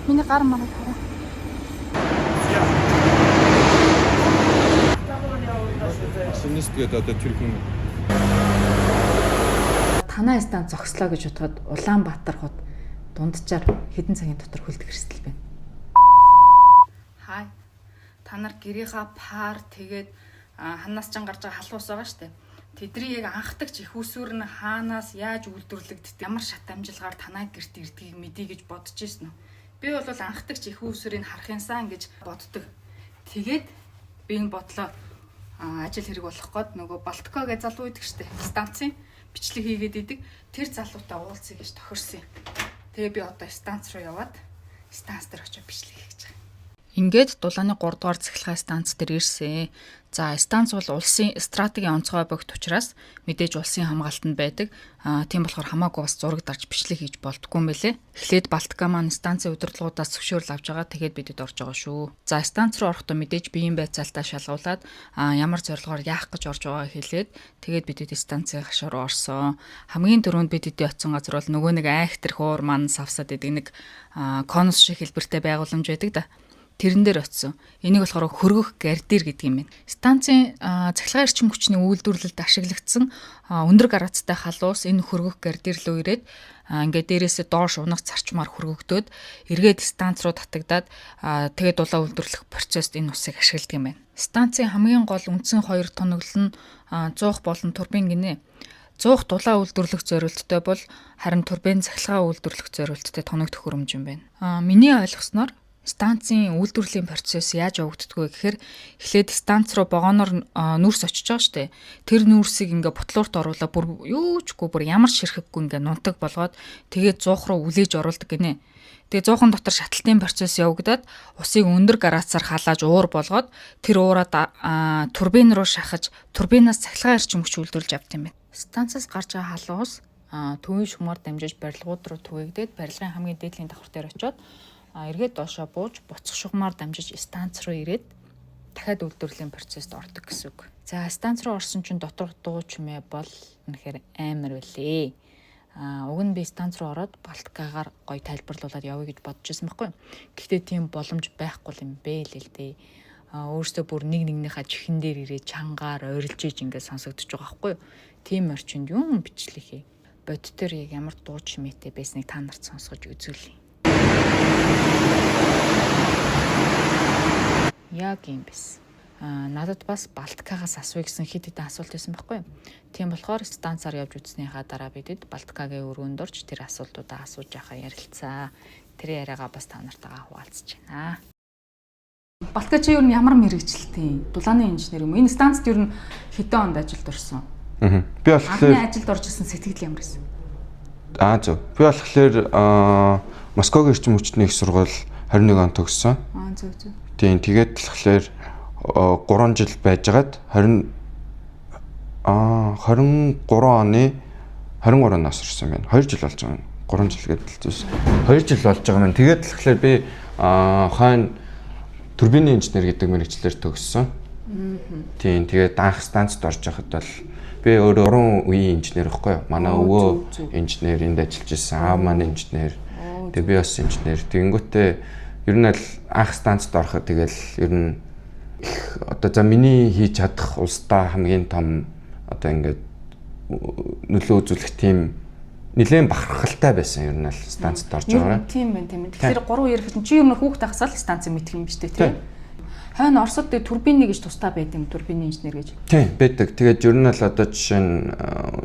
Миний гар мараа хараа. Машинист гэдэг одоо тэр хүн Танай станц зогслоо гэж бодоход Улаанбаатар хот дунджаар хэдэн цагийн дотор хөлдөх эрсдэл байна. Хай. Та нар гэрийнхаа пар тэгээд ханаас ч гарч байгаа халуус байгаа штэ. Тэдний яг анхдагч их усүр нь хаанаас яаж үйлдвэрлэгддэг, ямар шат амжилгаар танай гэрт ирдгийг мэдий гэж бодож ирсэн үү? Би бол анхдагч их усүрийг харахынсан гэж боддог. Тэгээд би энэ бодлоо ажил хэрэг болох гээд нөгөө Балтко гэж залуу идэг штэ. Станцын бичлэг хийгээд идэг. Тэр залуутай уулзъя гэж тохирсон юм. Тэгээ би одоо станц руу яваад станц дээр очиж бичлэг хийж байгаа. Ингээд дулааны 3 дугаар цахилгаан станц дээр ирсэн. За, станц бол улсын стратегийн онцгой богд учраас мэдээж улсын хамгаалтанд байдаг. Тийм болохоор хамаагүй бас зураг дарж бичлэг хийж болтгүй юм байлээ. Эхлээд Балтка маань станцын удирдлагуудаас зөвшөөрөл авч байгаа. Тэгээд бидэд орж байгаа шүү. За, станц руу орохдоо мэдээж биеийн байцаалтаа шалгуулад ямар зорилгоор яах гэж орж байгааг хэлээд тэгээд бидэд станцын хашаа руу орсон. Хамгийн түрүүнд бидэд очсон газар бол нөгөө нэг айхтэр хуур маань савсаад идэг нэг конус шиг хэлбэртэй байгууламж байдаг да. Тэрэн дээр очисон. Энийг болохоор хөргөх гардир гэдэг юм байна. Станцын цахилгаан эрчим хүчний үйлдвэрлэлд ашиглагдсан өндөр гарацтай халуус энэ хөргөх гардир руу ирээд ингээд дээрээсээ доош унах зарчмаар хөргөгдөөд эргээд станц руу татагдаад тэгээд дулаан үйлдвэрлэх процесст энэ усыг ашигладаг юм байна. Станцын хамгийн гол үндсэн хоёр тоноглол нь 100 болон турбин гинэ. 100 дулаан үйлдвэрлэх зорилттой бол харин турбин цахилгаан үйлдвэрлэх зорилттой тоног төхөөрөмж юм байна. Миний ойлгосноор станцын үйлдвэрлэлийн процесс яаж явагддггүй гэхээр эхлээд станц руу вагоноор нүрс очиж байгаа штэ. Тэр нүрсийг ингээ бутлуурт оруулаад бүр юучгүй бүр ямар ширхэвгүй ингээ нунтаг болгоод тэгээд 100 руу үлээж оруулдаг гинэ. Тэгээд 100-ын дотор шаталтын процесс явагдаад усыг өндөр градусаар халааж уур болгоод тэр уураа турбин руу шахаж турбинаас цахилгаан эрчим хүч үйлдвэрлэж авт юм байна. Станцаас гарч байгаа халуус төвийн шугамар дамжиж барилгууд руу түгээгдээд барилгын хамгийн дээдлийн давхар дээр очиод эргээд доошоо бууж буцах шугамаар дамжиж станц руу ирээд дахиад үйлдвэрлэлийн процессд ордог гэсэн үг. За, станц руу орсон чинь доторх дуу чимээ бол үнэхээр амар байлээ. Уг нь би станц руу ороод Балткагаар гоё тайлбарлуулад явъя гэж бодож байсан байхгүй. Гэхдээ тийм боломж байхгүй юм бэ л дээ. Өөрөөсөө бүр нэгнийхээ чихэн дээр ирээд чангаар ойрлж иж ингээд сонсогдож байгаа байхгүй. Тийм орчинд юм бичлэх юм. Бод төр яг ямар дуу чимээтэй байсныг та нарт сонсгож үзүүлье. Яг юм биш. Надад бас Балткагаас асууя гэсэн хэд хэдэн асуулт байсан байхгүй юу? Тийм болохоор станцаар явж үзснийхаа дараа бидэд Балткагийн өрөөнд орж тэр асуултуудаа асууж яхаа ярилцаа. Тэр яриагаа бас та нартайгаа хуваалцж байна. Балтка чи юу ямар мэрэгчлэлтэй дулааны инженер юм? Энэ станцд юу хэдэн онд ажилд орсон? Би болохоор анхны ажилд орж ирсэн сэтгэл ямар байсан? Зөв. Би болохоор Москвагийн эрчим хүчний их сургууль 21 он төгссөн. Зөв. Тийм, тэгээд болохоор 3 жил байжгаад 23 оны 23 нас орсон байна. 2 жил болж байгаа юм. 3 жил гэдэг л зүйлс. 2 жил болж байгаа юм. Тэгээд болохоор би хойно турбины инженер гэдэг мэргэжлэр төгссөн. Тийм, тэгээд анх станцд орж байхад бол би өөрөө уран үеийн инженер байхгүй юу? Манай өвөө инженер энд ажиллаж ирсэн. Аав маань инженер. Тэгээд би бас инженер. Тэгэнгүүтээ ер нь л анх станцд ороход тэгэл ер нь одоо за миний хийж чадах улстай хамгийн том одоо ингээд нөлөө үзүүлэх тийм нэлээд бахархалтай байсан ер нь л станцд орж байгаа. Тийм байна. Тэгэхээр 3 ярих чи ер нь хүүхд тахсаал станцыг мэдэх юм биш үү тийм. Хойно Оросд турбины гэж тустай байд юм, турбины инженер гэж. Тийм байдаг. Тэгээд ер нь л одоо жишээ нь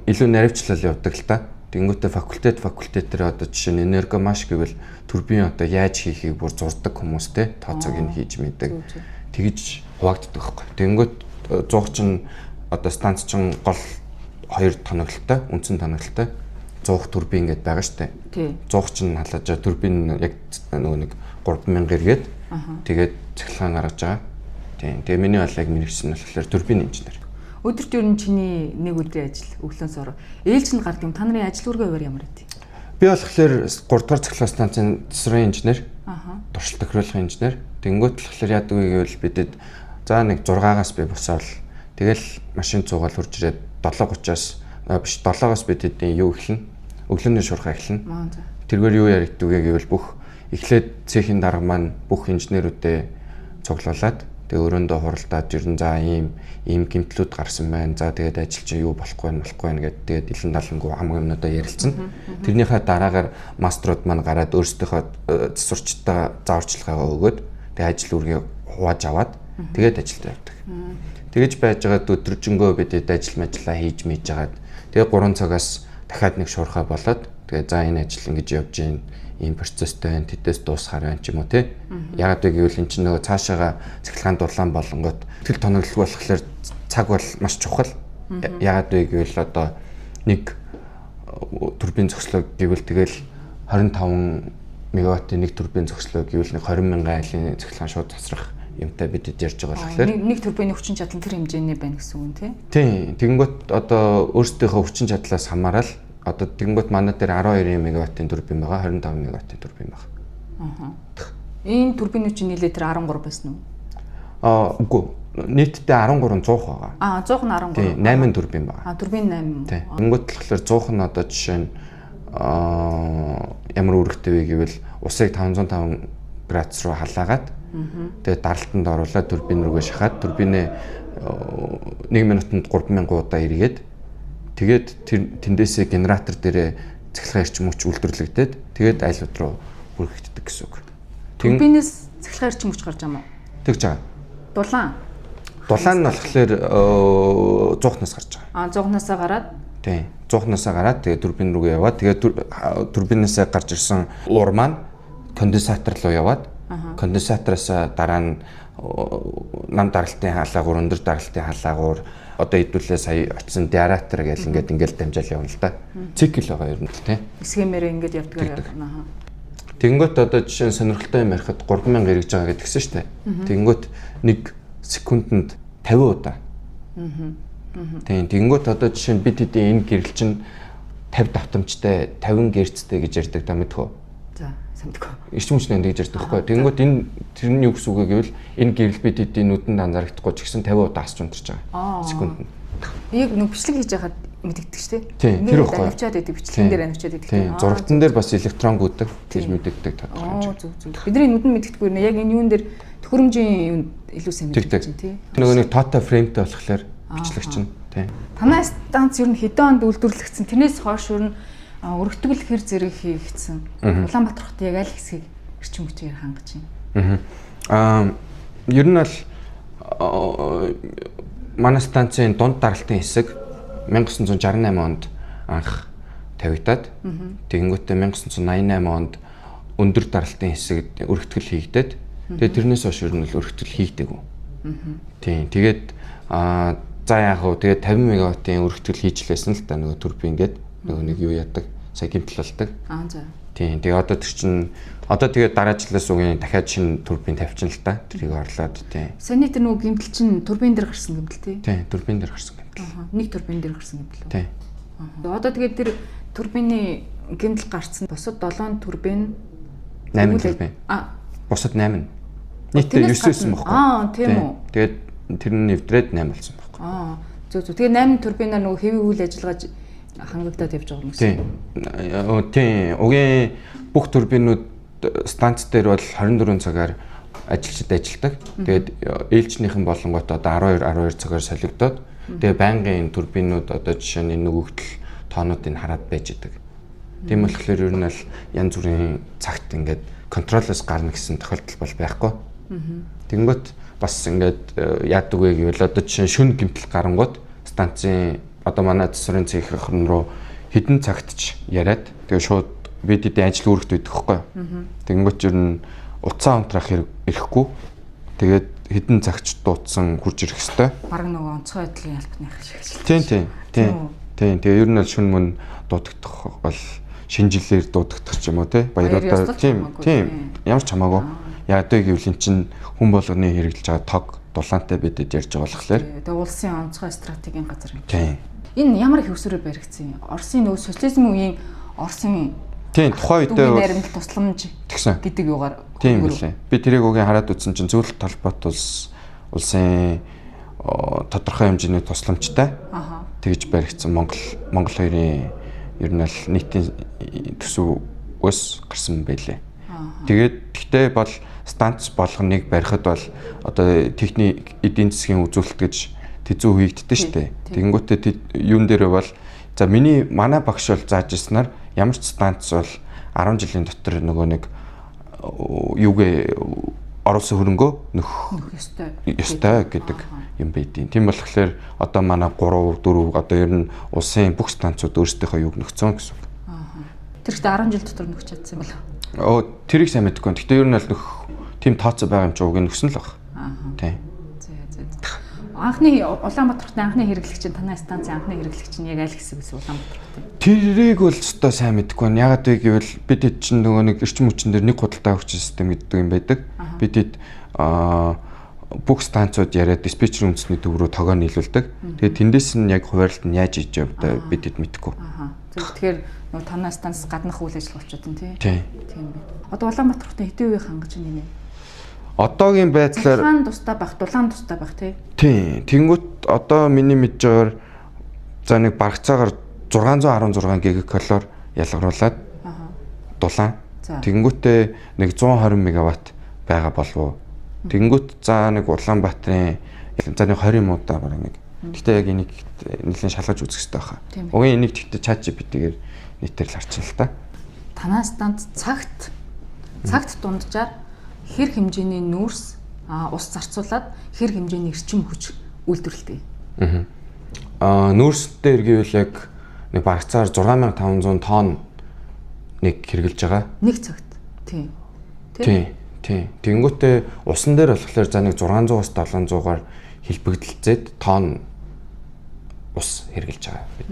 илүү наривчлал явдаг л та. Тэнгүүтээ факультетээр одоо жишээ нь энергомаш гэвэл турбин одоо яаж хийхийг бүр зурдаг хүмүүстэй тооцоог нь хийж мэдэг. Тэгж хуваагддаг байхгүй. Тэнгүүт 100 чинь одоо станц чинь гол 2 тоноглолтой, үндсэн тоноглолтой 100 турбин гэдээ байгаа штэ. 100 чинь халааж турбин яг нөгөө нэг 3000 эргээд тэгээд цахилгаан гаргаж байгаа. Тийм. Тэгээ миний бол яг мэрэгсэн болохоор турбин инженер. Өдөрт ер нь чиний нэг өдрийн ажил өглөөс ороо. Ээлж нь гардаг юм. Та нарын ажил үргээ ямар байд? Би болохоор 3 дугаар цахилгаан станцын засварын инженер. Туршилт тохируулгын инженер. Тэнгүүт болохоор яадаг вэ гэвэл бидэд за нэг 6-аас би босоод тэгэл машин цуугаал хурж ирээд 7:30-аас биш 7-оос бидэд юу эхэлнэ? Өглөөний шуурхай эхэлнэ. Тэргээр юу яригддаг вэ гэвэл бүх эхлээд цехийн дарга маань бүх инженерүүдэд цуглуулад тэгээ өрөөндөө хуралдаад ер нь за ийм гэмтлүүд гарсан байна. За тэгээд ажил чинь юу болохгүй байна гэдээ тэгээд илэн далангуу хамаг юмнуудаа ярилцсан. Тэрнийхээ дараагаар маструуд маань гараад өөрсдийнхөө засварчтай зааварчилгаагаа өгөөд тэгээд ажил үргээ хувааж аваад тэгээд ажилд явдаг. Тэгэж байж байгаад өдржөнгөө бидэд ажил мэжлээ хийж жагаад тэгээд 3 цагаас дахиад нэг шуурхай болоод тэгээд за энэ ажил ингэж явж гин ийм процесстэй байна, тэдээс дуусахаар байна ч юм уу те. Яагаад вэ гэвэл эн чинь нөгөө цаашаага цахилгаан дулаан болонгот тэл тоноглол болохоор цаг бол маш чухал. Яагаад вэ гэвэл одоо нэг турбин зөкслөө гэвэл тэгэл 25 мегаваттын нэг турбин зөкслөө гэвэл нэг 20 мянган айлын цахилгаан шууд тасрах юмтай бидэд ярьж байгаа болохоор нэг турбины хүчин чадал тэр хэмжээний байна гэсэн үг тийм. Тийм. Тэгэнгүүт одоо өөрсдийнхөө хүчин чадлаас хамаарал одоо тэгэнгүүт манай дээр 12 мегаваттын турбин байгаа, 25 мегаваттын турбин байгаа. Энэ турбинууд чинь нийлээ тэр 13 байсан уу? Үгүй. Нийтдээ 13 100 байгаа. 100 нь 13. Тийм, 8 турбин байгаа. Турбин 8. Тийм. Тэгэнгүүт болохоор 100 нь одоо жишээ нь ямар үүрэгтэй вэ гэвэл усыг 505 градус руу халаагаад тэгээд даралтанд оруулаад турбин рүүгээ шахаад турбинээ 1 минутанд 3000 удаа эргээд тэгээд тэндээсээ генератор дээрээ цахилгаан эрчим хүч үйлдвэрлэгдээд тэгээд айлууд руу хүрэгддэг гэсэн үг. Турбинээс цахилгаан эрчим хүч гарч байгаа юм уу? Тэгж байгаа. Дулаан. Дулаан нь болохоор 100-наас гарч байгаа. 100-наасаа гараад. Тийм. 100-наасаа гараад тэгээд турбин рүүгээ яваад тэгээд турбинээсээ гарч ирсэн уур маань конденсатор руу яваад конденсатороос дараа нь нам даралтын хаалгаагаар өндөр даралтын хаалгаагаар одоо хэдүүлээ сая очсон диаратор гэж ингээд дамжаал явна л да. Цикл байгаа ер нь л тийм. Схемээр ингээд явдаг аа. Тэнгөт одоо жишээ нь сонирхолтой юм ярихад 3000 эргэж байгаа гэдгсэн шүү дээ. Тэнгөт 1 секундэд 50 удаа. Тийм. Тэнгөт одоо жишээ нь бид хэдийн энэ гэрэл чинь 50 давтамжтай 50 герцтэй гэж ярьдаг та мэдхүү. За, санагдав. Эрчим хүчний гэж ярьдаг байхгүй. Тэнгөт энэ тэрний юу гэсэн үг вэ гэвэл энэ гэрэл бид хэдийн нүдэнд анзаарахгүй ч гэсэн 50 удаа асч унтарч байгаа. Секундэд. Яг нэг бичлэг хийж байхад мэдэгддэг шүү дээ. Тийм. Тэр байхгүй. Авчаад байдаг бичлэгэн дээр авчаад байдаг. Тийм. Зурагтан дээр бас электрон гүдэг гэж мэдэгдэг тодорхой. Зүг. Бидний нүдэнд мэдэгдэхгүй нэ яг энэ юун дээр төхөөрөмжийн юм илүү сайн мэддэг чинь тий. Нөгөө нэг тота фреймтэй болохоор бичлэг чинь тийм. Танай станц ер нь хэдэн онд үйлдвэрлэгдсэн. Тэрнээс хойш ер нь өргөтгөл хэр зэрэг хийгдсэн. Улаанбаатар хотын яг аль хэсгийг эрчим хүчээр хангаж байна. Ер нь бол манай станцын дунд даралтын хэсэг 1968 онд анх тавигдаад тэгэнгүүтээ 1988 онд өндөр даралтын хэсэгт өргөтгөл хийгдээд тэгээд тэрнээс хойш ер нь л өргөтгөл хийгдээгүй. Тийм. Тэгээд за яг хөө тэгээд 50 мегаваттын өргөтгөл хийжлээсэн л та нөгөө турбин гээд нөгөө нэг юу яадаг сая гэмтэл болдог. За. Тийм. Тэгээ одоо тэр чинь одоо тэгээд дараачлаас үгийн дахиад шинэ турбин тавьчихна л та. Тэрийг орлоод тийм. Саний тэр нөгөө гэмтэл чинь турбин дээр гарсан гэмтэл тий. Тийм, турбин дээр гарсан гэмтэл. Нэг турбин дээр гарсан гэмтэл. Тийм. Одоо тэгээд тэр турбины гэмтэл гарцсан бусад 7 турбин 8 турбин. Бусад 8. Нийтдээ 9 байсан байхгүй. Тийм үү. Тэгээд тэр нь нэвтрээд 8 болсон байхгүй. Зүг. Тэгээд 8 турбинаар нөгөө хэвийн үйл ажиллагааж хангагдаад явж байгаа юм гэсэн. Тийм. Угийн бүх турбинууд станц дээр бол 24 цагаар ажилдаг. Тэгээд ээлжнийхэн болонгот одоо 12 цагаар солигдоод тэгээд байнгын турбинууд одоо жишээ нь нөгөөгдөл тоонуудыг хараад байж идэг. Тийм болохоор ер нь бол янз бүрийн цагт ингээд контролоос гарна гэсэн тохиолдол бол байхгүй. Тэнгөт бас ингээд яадаг вэ гэвэл одоо жишээ нь шүн гэмтэл гарангууд станцын одоо манай засварын цэхийн руу хэдэн цагт ч яриад тэгээд шууд бид хэдийн ажил үүрэгт байдаг хгүй. Тэнгөт ер нь утсаа унтрах ирэхгүй. Тэгээд хэдэн цагч дуудсан хурж ирэх хэвээр. Бараг нөгөө онцгой байдлын ялбатных шиг. Тийм. Тэгээ ер нь л шүн мөн дуудагдах бол шинжилээр дуудагдах ч юм уу те. Баяруудаа тийм. Ямар ч хамаагүй. Яг одоо гэвэл эн чинь хүн болгоны хэрэгжилж байгаа тог дулаантай бидэд ярьж байгаа болохоор. Тэгээ улсын онцгой стратегийн газар юм. Тийм. Энэ ямар их өсвөрөөр баригдсан юм? Оросын нөгөө социализм үеийн Оросын тийм тухайн үедээ наримт тусламж гэдэг юугаар тийм билээ. Би тэрийг үгийн хараад үзсэн чинь зөвлөлт талбайт улсын тодорхой хэмжээний тусламжтай тэгж баригдсан Монгол хоёрын ер нь л нийтийн төсвөөс гарсан байлээ. Тэгээд тэгтээ бол станц болгоныг барихад бол одоо техник эдийн засгийн үзүүлэлт гэж тэзүү хийгддэж штэ. Тэгэнгүүтээ юун дээр бол за манай багш бол зааж ирснээр ямар ч станц бол 10 жилийн дотор нөгөө нэг юугээ оруулсан хөрөнгөө нөх ёстой гэдэг юм байдیں۔ Тийм болохоор одоо манай 3 4 одоо ер нь улсын бүх станцууд өөрсдийнхөө юуг нөхцөн гэсэн үг. Тэр ихтэй 10 жил дотор нөхч чадсан юм болов. Тэрийг сайн мэдэхгүй. Гэхдээ ер нь бол нөх тийм тооцоо байгаа юм чи уг нөхсөн л баг. Тийм. Анхны Улаанбаатарт анхны хэрэглэгч танай станцын анхны хэрэглэгч нь яг аль хэсэг гэсэн Улаанбаатарт. Тэрийг бол өстой сайн мэдэхгүй байна. Ягаад вэ гэвэл бид хэд чинь нөгөө нэг эрчим хүчин дээр нэг худалдаа өгч систем гэдэг юм байдаг. Бид хэд бүх станцууд яриад диспетчер үндэсний төв рүү тогоо нийлүүлдэг. Тэгээд тэндээс нь яг хуваарлт нь яаж хийж явдаг бид хэд мэдэхгүй. Тэгэхээр нөгөө танай станц гаднах үйл ажиллагаа болчиход байна тийм. Тийм байна. Одоо Улаанбаатарт хэдийн үеийг хангаж байна юм бэ? Одоогийн байдлаар дулаан тустай байх тий. Тэнгүүт одоо миний мэдж байгаагаар за нэг барагцаагаар 616 гигакалор ялгаруулад дулаан. Тэнгүүтээ нэг 120 мегаватт байгаа болов. Тэнгүүт за нэг Улаанбаатарын за нэг 20 муудаа бараг нэг. Гэхдээ яг энийг нэлээд шалгаж үзэх хэрэгтэй байхаа. Угийн энийг тэгтээ ChatGPT-гээр нийтээр л харчихна л та. Танай станц цагт дунджаар хэр хэмжээний нүүрс ус зарцуулаад хэр хэмжээний эрчим хүч үйлдвэрлэдэг. Нүүрстэй гэвэл яг нэг барагцаар 6500 тонн нэг хэрглэж байгаа. Нэг цагт. Тийм. Тэнгүүтээ усан дээр болохоор за нэг 600-аас 700-аар хэлбэгдэлцээд тонн ус хэрглэж байгаа бид.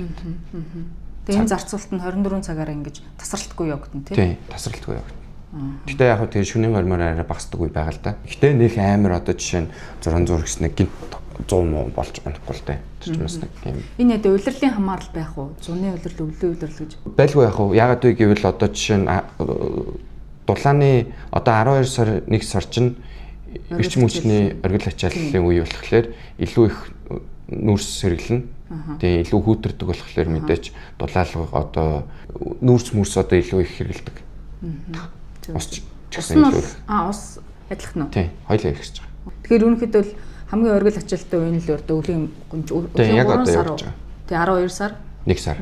Тэгээ энэ зарцуулалт нь 24 цагаар ингэж тасралтгүй явагдана тийм. Тасралтгүй явагдана. Гэхдээ яг тэгээ шөнийн гормоор арай багасдаг үе байгаа л да. Гэхдээ нэг амар одоо жишээ нь 600 гэснээр гинт 100 муу болж болохгүй л дээ. Тэрчмээс нэг юм. Энэ яг улирлын хамаарал байх уу? Зуны улирал, өвлийн улирал гэж. Байлгүй яг уу. Ягаад вэ гэвэл одоо жишээ нь дулааны одоо 12 сар 1 сар чинь эрчим хүчний оргил ачааллын үе болохоор илүү их нүүрс сэргэлнэ. Тэгээ илүү хүүтэрдэг болохоор мэдээж дулаалга одоо нүүрс одоо илүү их хэрэгэлдэг. Ус адилхан уу? Тийм, хоёулаа их гэж байгаа. Тэгэхээр ерөнхийдөө л хамгийн оргил ачаалттай үеийн л өртөө өвлийн гомж 3 сар. Тэгээ 12 сар, 1 сар,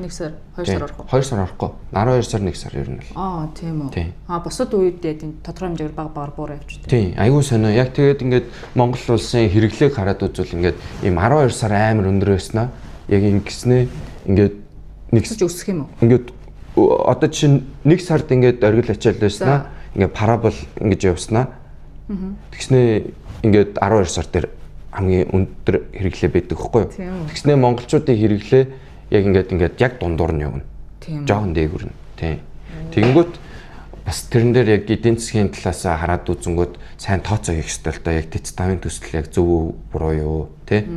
2 сар орох уу? 2 сар орохгүй. 12 сар 1 сар ер нь л. Тийм үү. Бусад үед яг тодорхой хэмжээгээр бага буураа явчихдаг. Тийм, аюу сонио. Яг тэгээд ингээд Монгол улсын хэрэглээг хараад үзвэл ингээд ийм 12 сар амар өндөр байснаа яг ингэснээ ингээд нэгсэж өсөх юм уу? Ингээд одоо чинь 1 сард ингээд оргил ачаал байснаа ингээд парабол ингэж явснаа. Тэгснээ ингээд 12 сар дээр хамгийн өндөр хэрэглээ байдаг хгүй юу? Тэгснээ монголчуудын хэрэглээ яг ингээд яг дундуур нь явна. Жохон дээгүүр нь. Тийм. Тэгэнгүүт бас тэрэн дээр яг эдийн засгийн талаас хараад үзэнгүүт сайн тооцоо хийх ёстой л та яг тэц тавын төсөл яг зөв буруу юу тий.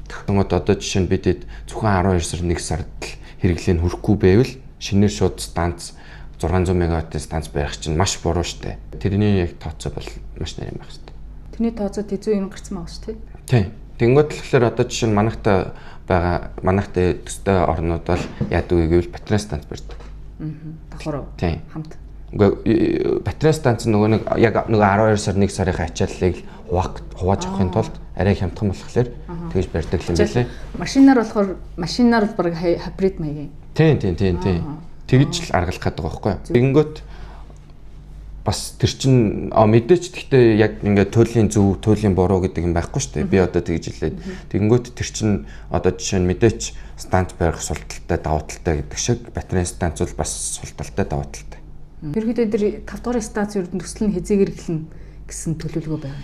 Тэгмэд одоо жишээ нь бид зөвхөн 12 сар 1 сард л хэрэглээ нь хүрэхгүй байвал шинээр шууд станц 600 мегаваттын станц барих чинь маш буруу штэ. Тэрний яг тооцоо бол маш нарийн байх штэ. Тэрний тооцоо тэзүү юм гарцсан байгаа штэ. Тийм. Тэнгүүд болохоор одоо жишээ нь манайхтай төстэй орнууд бол яадаг вэ гэвэл батарей станц барьдаг. Давхар тийм. Хамт. Үгүй батарей станц нөгөө нэг яг нөгөө 12 сар 1 сарын ачааллыг хувааж авахын тулд арай хямдхан болохоор тэгж барьдаг юм билээ. Машинаар бол баг хибрид маягийн. Тийм. Тэгж л аргалах гэдэг байгаа байхгүй юу. Тэгэнгүүт бас тэр чин мэдээч гэхдээ яг ингээд туйлын зөв, туйлын буруу гэдэг юм байхгүй шүү дээ. Би одоо тэгж хэлээд. Тэгэнгүүт тэр чин одоо жишээ нь мэдээч станц барих сул талтай давуу талтай гэдэг шиг батарей станц бол бас сул талтай давуу талтай. Ерөнхийдөө тэр 5 дугаар станц ердөө төсөл нь хязгаар эхлэн гэсэн төлөвлөгөө байна.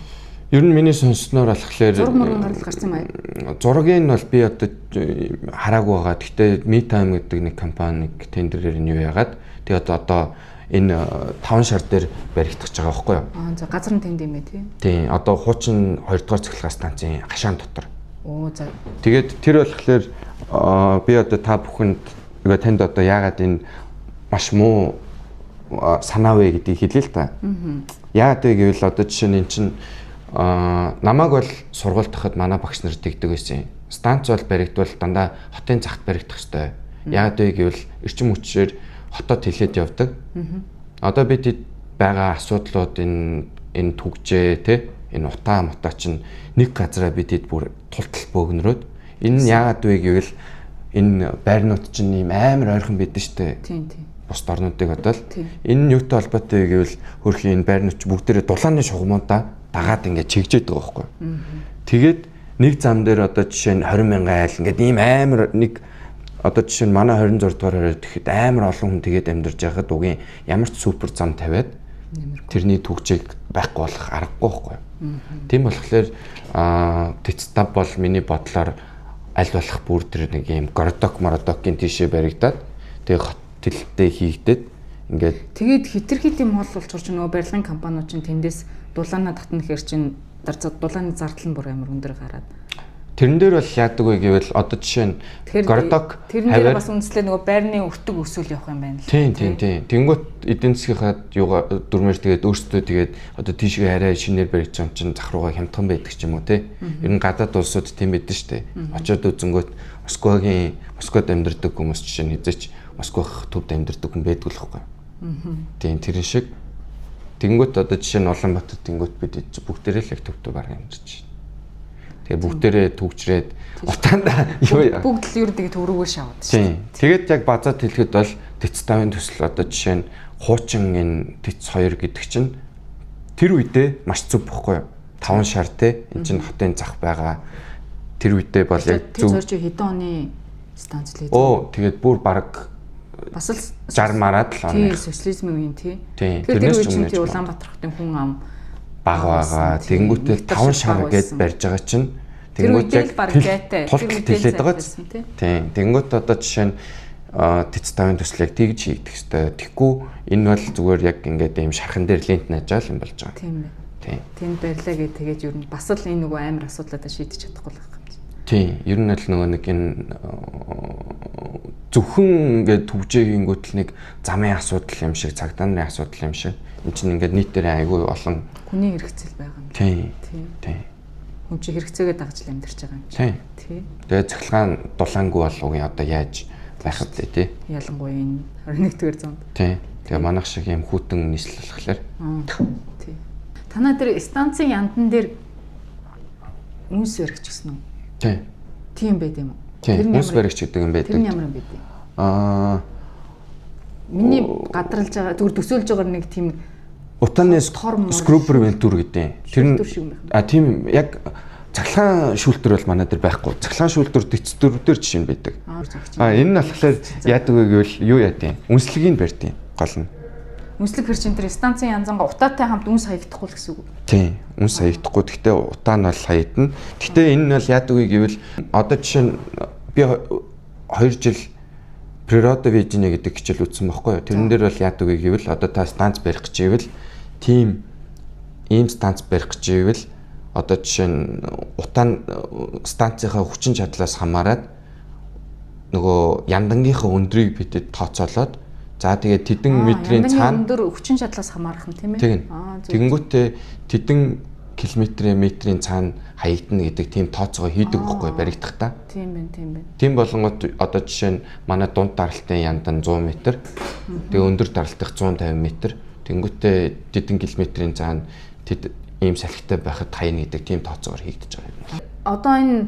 Ер нь миний сонсноор болохоор зураг гаргал гарсан юм аа. Зургийг нь бол би одоо хараагүй байгаа. Гэхдээ MeTime гэдэг нэг компани тендерээр нь юу яагаад тэгээд одоо энэ 5 шар дээр баригдах гэж байгаа байхгүй юу? За газар нь тэнд юм ээ тий. Тийм. Одоо хуучин 2 дугаар цэглэгээ станцын хашаан дотор. За. Тэгээд тэр болохоор би одоо та бүхэнд танд одоо яагаад энэ маш муу санаа вэ гэдгийг хэлээ л та. Яагаад вэ гэвэл одоо жишээ нь эн чинь намайг бол сургууль тахад манай багш нар тэгдэг байсан. Станц бол баригдвал дандаа хотын цагт баригдах ёстой. Яагаад вэ гэвэл эрчим хүчээр хотод хэлээд явдаг. Одоо бид байгаа асуудлууд энэ түгжээ те энэ утаа мутаа чинь нэг газараа бидэд бүр тултал бөөгнөрөөд энэ нь яагаад вэ гэвэл энэ байрнууд чинь ийм амар ойрхон бидэн штэ. Тийм. Бус орнуудыг бодвол энэ нь юутай холбоотой вэ гэвэл хөрхийн энэ байрнууд бүгдээрээ дулааны шугамудаа дагаад ингээд чигжээд байгаа байхгүй. Тэгээд нэг зам дээр одоо жишээ нь 20,000 айл ингээд ийм амар нэг одоо жишээ нь манай 26 дугаар хороод тэгэхэд амар олон хүн тэгээд амьдарч байхад угийн ямар ч супер зам тавиад тэрний түгжийг байхгүй болох аргагүй байхгүй. Тийм болохоор Тэцтав бол миний бодлоор аль болох бүр тэр нэг юм гордок мародокийн тишээ баригдаад тэгээ хот тэлтэй хийгдээд ингээд тэгээд хитрхи тийм хол болчурч нөгөө барилгын компаниуд чинь тэндээс дулаанаа татна гэхэр чинь дулааны зардал нь бүр амар өндөр гараад тэрэн дээр бол яадаг вэ гэвэл одоо жишээ нь гордок тэрэн дээр бас үнслээ нөгөө байрны өвтөг өсвөл явах юм байна л. Тийм. Тэнгүүт эдийн засгийнхаа юугаа дүрмээр тэгээд өөрсдөө тэгээд одоо тийшээ арай шинээр барьж байгаа чинь зах руугаа хямдхан байдаг ч юм уу те. Ер нь гадаад улсууд тийм байдаг штэ. Очоод үзэнгүүт Москвад амьдардаг хүмүүс жишээ нь хизээч Москвах төвд амьдардаг хүн байдаг л байхгүй. Тийм тэрэн шиг тэнгүүт одоо жишээ нь Улаанбаатар тэнгүүт бид бүгдээрээ л их төвд баг амьдарч. Тэгээ бүгдээрээ түгжрээд утаанда бүгд л ер нь тэгээ төрөөгөө шаваад шүү. Тэгээд яг базаад хэлэхэд бол Тэцтавын төсөл одоо жишээ нь хуучин энэ Тэц 2 гэдэг чинь тэр үедээ маш зөв бохгүй юу? 5 шар те энэ чинь хотын зах байгаа. Тэр үедээ бол яг зөв. Тэц 2 хэдэн оны станц лээ. Тэгээд бүр баг бас л 60 мараад л оны. Социализмын үеийн тий. Тэрнээс ч өмнө Улаанбаатар хотын хүн ам баг байгаа. Тэнгүүтээ 5 шар гээд барьж байгаа чинь тэнгүүт яг тулт хэлээд байгаа ч тийм. Тэнгүүт одоо жишээ нь Тэцтавын төслийг тэгж хийгдэх хэвээр. Тэгэхгүй энэ бол зүгээр яг ингээд ийм шархан дээр лент наажаал юм болж байгаа. Тийм ээ. Тэнд барьлаа гэж тэгээд ер нь бас л энэ нөгөө амар асуудлуудаа шийдэж чадахгүй байх юм чинь. Тийм. Ер нь л нөгөө нэг энэ зөвхөн ингээд төвжээгингүүт л нэг замын асуудал юм шиг, цагдаа нарын асуудал юм шиг. Энд чинь ингээд нийтээр айгүй олон хүний хэрэгцэл байгаа юм. Тийм. Хүн чи хэрэгцээгээ дагж л амьдарч байгаа юм чинь. Тийм. Тэгээд цахилгаан дулаангүй болоогийн одоо яаж байх вэ тий? Ялангуяа энэ 21-р зуунд. Тийм. Тэгээ манайх шиг юм хүүтэн нийслэл болохоор. Тийм. Танаа дээр станцын яндан дээр үнс баригч гэсэн үү? Тийм. Тийм байд юм уу? Тийм. Үнс баригч гэдэг юм байдаг. Тэр нь ямар юм бэ? Миний гадралж байгаа зүгээр төсөөлж байгаа нэг тийм утааны скрубер вентур гэдэг. Тэр нь тийм яг цахилгаан шүүлтүр бол манай дээр байхгүй. Цахилгаан шүүлтүр дэцтүр дээр жишээ нь байдаг. Энэ нь болохоор яадаг вэ гэвэл юу яадیں۔ Үнслэгийг барьдیں۔ Гол нь. Үнслэг хэр чин тэр станцын янзангаа утаатай хамт үнс хаягдахгүй л гэсэн үг. Тийм. Үнс хаягдахгүй. Гэхдээ утаа нь бол хаягдана. Гэхдээ энэ нь бол яадаг вэ гэвэл одоо жишээ нь би 2 жил Природа Вижине гэдэг хичээл үзсэн байхгүй юу? Тэрэн дээр бол яадаг вэ гэвэл одоо та станц барих гэж ивэл ийм станц барих гэж ивэл одоо жишээ нь утаан станцынхаа хүчин чадлаас хамаарат нөгөө яндангийнхаа өндрийг бидэд тооцоолоод за тэгээд тэдэн метрийн цаана өндөр хүчин чадлаас хамаарах нь тийм ээ. Тэгэнгүүтээ тэдэн метрийн цаана хаягдана гэдэг тийм тооцоогоо хийдэг байхгүй баригдахдаа. Тийм байна. Тийм болгонгод одоо жишээ нь манай дунд даралтын яндан 100 м. Тэгээ өндөр даралтынх 150 м. Тэнгүүтээ тэдэн километрийн цаана тэд ийм салхитай байхад хаяна гэдэг тийм тооцоогоор хийгдэж байгаа юм. Одоо энэ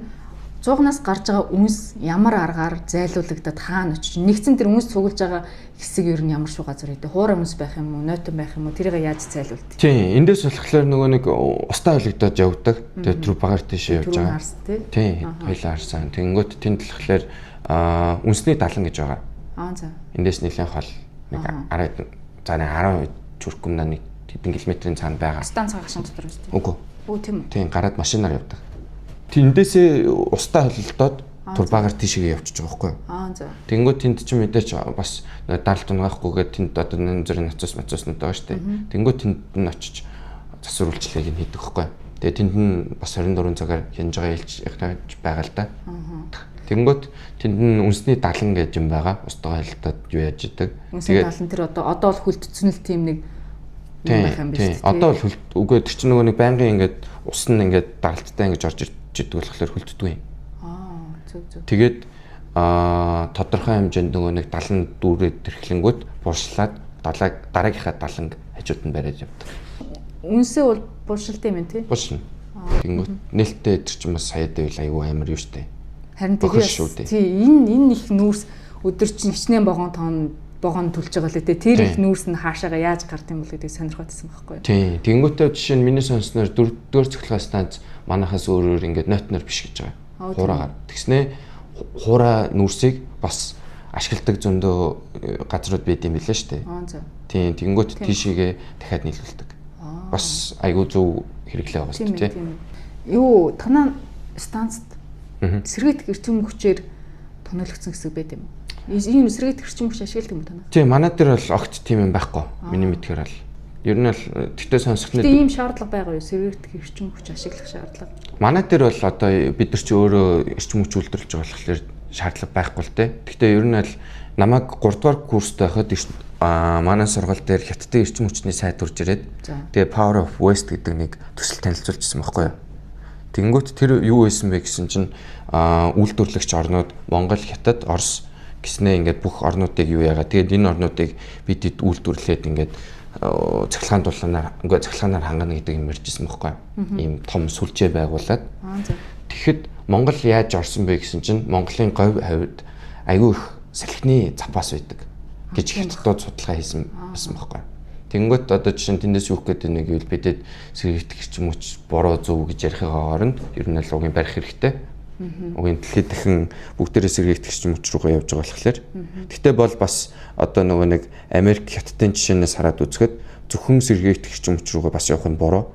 100-наас гарч байгаа үнс ямар аргаар зайлуулагдаад хаана очиж нэгцэн тэр үнс цуглаж байгаа хэсэг ер нь ямар шүү газар гэдэг. Хуурай үнс байх юм уу, нойтон байх юм уу тэрийг яаж зайлуулдаг? Тийм, эндээс болохоор нөгөө нэг устаа хөлөгдөж явдаг. Тэгээ түр багаар тийшээ явж байгаа. Тийм, хоёлаа харсан. Тэнгүүт тэнд болохоор үнсний далан гэж байгаа. За. Эндээс нэлээд хол нэг 10 чүрхгүмнаа нэг хэдэн километрийн цаана байгаа. Станц гашин дотор үстэй. Үгүй. Тийм үү? Тийм, гараад машинаар явдаг. Тэндээсээ устаа хөлөлтөд тур багаар тийшээ явчихж байгаа байхгүй юу? За. Тэнгүүд тэнд чинь мэдээч бас даралт унгахгүйгээд тэнд одоо нэмзэр нацус мацуснууд байгаа шүү дээ. Тэнгүүд тэнд нь очиж засвар үйлчлэгийг нь хийдэг байхгүй юу? Тэгээ тэнд нь бас 24 цагаар хянж байгаа илж байгаа л да. Тэнгүүд тэнд нь үнсний далан гэж юм байгаа. Устгаа хөлтөд юу яаж идэг. Тэгээд далан тэр одоо бол хүлдсэн л тийм нэг байх юм биш үү? Одоо бол үгүй тэр чинь нөгөө нэг байнгын ингээд ус нь ингээд даралттай ингэж орж ирдэг болохоор хүлддэг юм. Зөв. Тэгээд тодорхой хэмжээнд нөгөө нэг далан дүүрээд тэрхлэнгүүд бууршлаад дараагийнхаа даланг эмчүүд нь бариад явдаг. Үнсээ бол булшилтай юм тий. Булшин. Тэнгүүт нээлттэй тэр чинь бас саяд байвал айгүй амар юу штэ. Харин тэгээ тий энэ их нүүрс өдөр чинь хичнээн богоон төлж байгаа л дээ. Тэр их нүүрс нь хаашаага яаж гард юм бол гэдэг сонирхолтой байхгүй юу? Тий. Тэнгүүтээ жишээ нь миний сонсноор 4-р цахилгаан станц манахаас өөрөөр ингээд нойтнор биш гэж байгаа. Хураагаар. Тэгснээ хураа нүүрсийг бас ашигладаг зөндөө газрууд байд юм билээ штэ. Тий. Тэнгүүт тийшээгээ дахиад нийлүүлдэг. Бас айгүй зөв хэрэглээ байгаа шүү дээ. Юу танаа станцд сэргээх эрчим хүчээр тоноолгдсон хэсэг байд юм уу? Ийм сэргээх эрчим хүч ашигладаг юм танаа? Тийм, манай дээр бол огт тийм юм байхгүй. Миний мэдхээр бол. Ер нь бол тэгтээ сонсохны ийм шаардлага байгаа юу? Сэргээх эрчим хүч ашиглах шаардлага. Манай дээр бол одоо бид нар чи өөрөө эрчим хүч үйлдвэрлэж байгаа болохоор шаардлага байхгүй л дээ. Тэгтээ ер нь л намайг 3 дугаар курст байхад манай сургууль дээр хятадын эрчим хүчний сайд урж ирээд тэгээ Power of Waste гэдэг нэг төсөл танилцуулчихсан байхгүй юу. Тэнгүүт тэр юу байсан бэ гэсэн чинь үйлдвэрлэгч орнууд Монгол, Хятад, Орос гэснээ ингээд бүх орнуудыг юу яагаад тэгээд энэ орнуудыг бид үйлдвэрлээд ингээд цахилгаанаар хангана гэдэг юм ярьжсэн байхгүй юу. Ийм том сүлжээ байгуулад. Тэгэхэд Монгол яаж орсон бэ гэсэн чинь Монголын говь хавьд айгүй их салхины запас байдаг гэж хятадууд судалгаа хийсэн байхгүй. Тэнгөт одоо жишээ нь тэндээс юу гэдэг нэг юм бидэд сэргийгдэх эрчим хүч буруу зөв гэж ярихын оронд ер нь л угийн барих хэрэгтэй. Угийн дэлхийд дахин бүгдээрээ сэргийгдэх эрчим хүч рүүгээ явж байгаа болохоор. Гэхдээ бол бас одоо нөгөө нэг Америк хятадын жишээнээс хараад үзэхэд зөвхөн сэргийгдэх эрчим хүч рүүгээ бас явах нь буруу.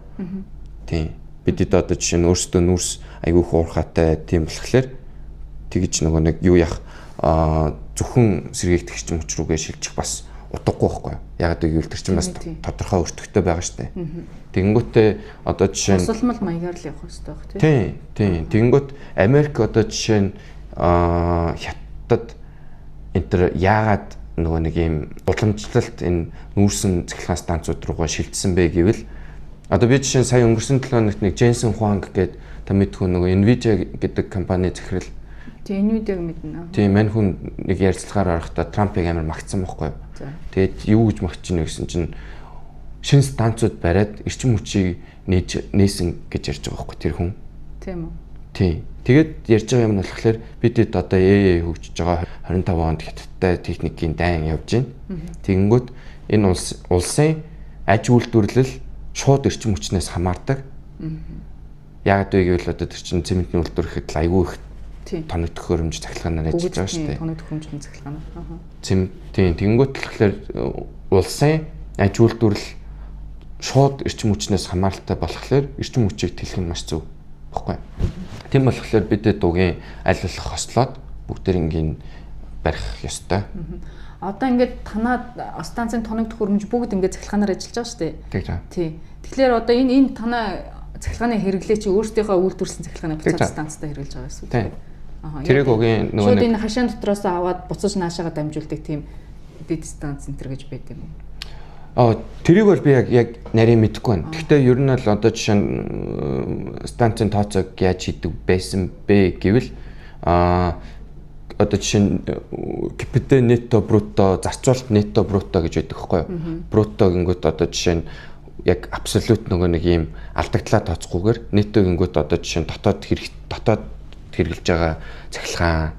Тийм. Бидэд одоо жишээ нь өөрсдөө нүүрс айгүй хуурхаатай тийм болохоор тэгж нөгөө нэг юу яах зөвхөн сэргийгдэх эрчим хүч рүүгээ шилжих бас утгагүй байхгүй юу? Яг гэвэл тэр чинь бас тодорхой өртөгтэй байгаа шүү дээ. Тэнгүүтээ одоо жишээ нь тусалмал маягаар л явах хэрэгтэй байх тийм. Тийм. Тэнгүүт Америк одоо жишээ нь хятад энтер яагаад нөгөө нэг юм уламжлалт энэ нүүрсэн цахилгаан станцууд руугаа шилжсэн бэ гэвэл одоо би жишээ нь сая өнгөрсөн 7 хоногт нэг Jensen Huang гэдэг та мэдхүү нөгөө Nvidia гэдэг компани захирал Nvidia мэднэ. Тийм, мань хүн нэг ярилцлагаар орохдоо Трампыг амар магтсан байхгүй юу? Тэгээд юу гэж магтж ийнэ гэсэн чинь шинэ станцууд бариад эрчим хүчийг нээсэн гэж ярьж байгаа байхгүй тэр хүн. Тийм үү? Тийм. Тэгээд ярьж байгаа юм нь болохоор бид одоо хөгжиж байгаа 25 онд хятадтай техникийн дайн явж байна. Тэгэнгүүт энэ улсын аж үйлдвэрлэл шууд эрчим хүчнээс хамаардаг. Яг вэ гэвэл одоо тэр чинь цементний үйлдвэрлэхэд л айгүй их тоног төхөөрөмж цахилгаанаар ажиллаж байгаа шүү дээ. Тоног төхөөрөмжийн цахилгаанаар. Тийм. Тэнгүүт болохоор улсын аж үйлдвэрлэл шууд эрчим хүчнээс хамааралтай болохоор эрчим хүчийг тэлэх нь маш зөв баггүй. Тийм болохоор бидэд угийн аль болох хослоод бүгдээрингийн барих ёстой. Одоо ингээд танаа станцын тоног төхөөрөмж бүгд ингээд цахилгаанаар ажиллаж байгаа шүү дээ. Тий. Тэгэхээр одоо энэ танаа цахилгааны хэрэглээ чи өөрсдийнхөө үйлдвэрлэсэн цахилгааны буцаад станцтай хэрэглэж байгаа гэсэн үг тийм. Тэрийг угийн нөгөө нэг энэ хашаан дотроос аваад буцаж наашаага дамжуулдаг тийм дэд станц энэ төр гэж байд юм уу? Тэрийг бол би яг нарийн мэдэхгүй байна. Гэхдээ ер нь л одоо жишээ нь станцын тооцоог яаж хийдэг байсан бэ гэвэл одоо жишээ нь капитэ нетто брутто зарцуулалт нетто брутто гэж байдаг байхгүй юу? Брутто гингүүд одоо жишээ нь яг абсолют нөгөө нэг юм алдагдлаа тооцохгүйгээр нетто гингүүд одоо жишээ нь дотоод хэрэгжилж байгаа цахилгаан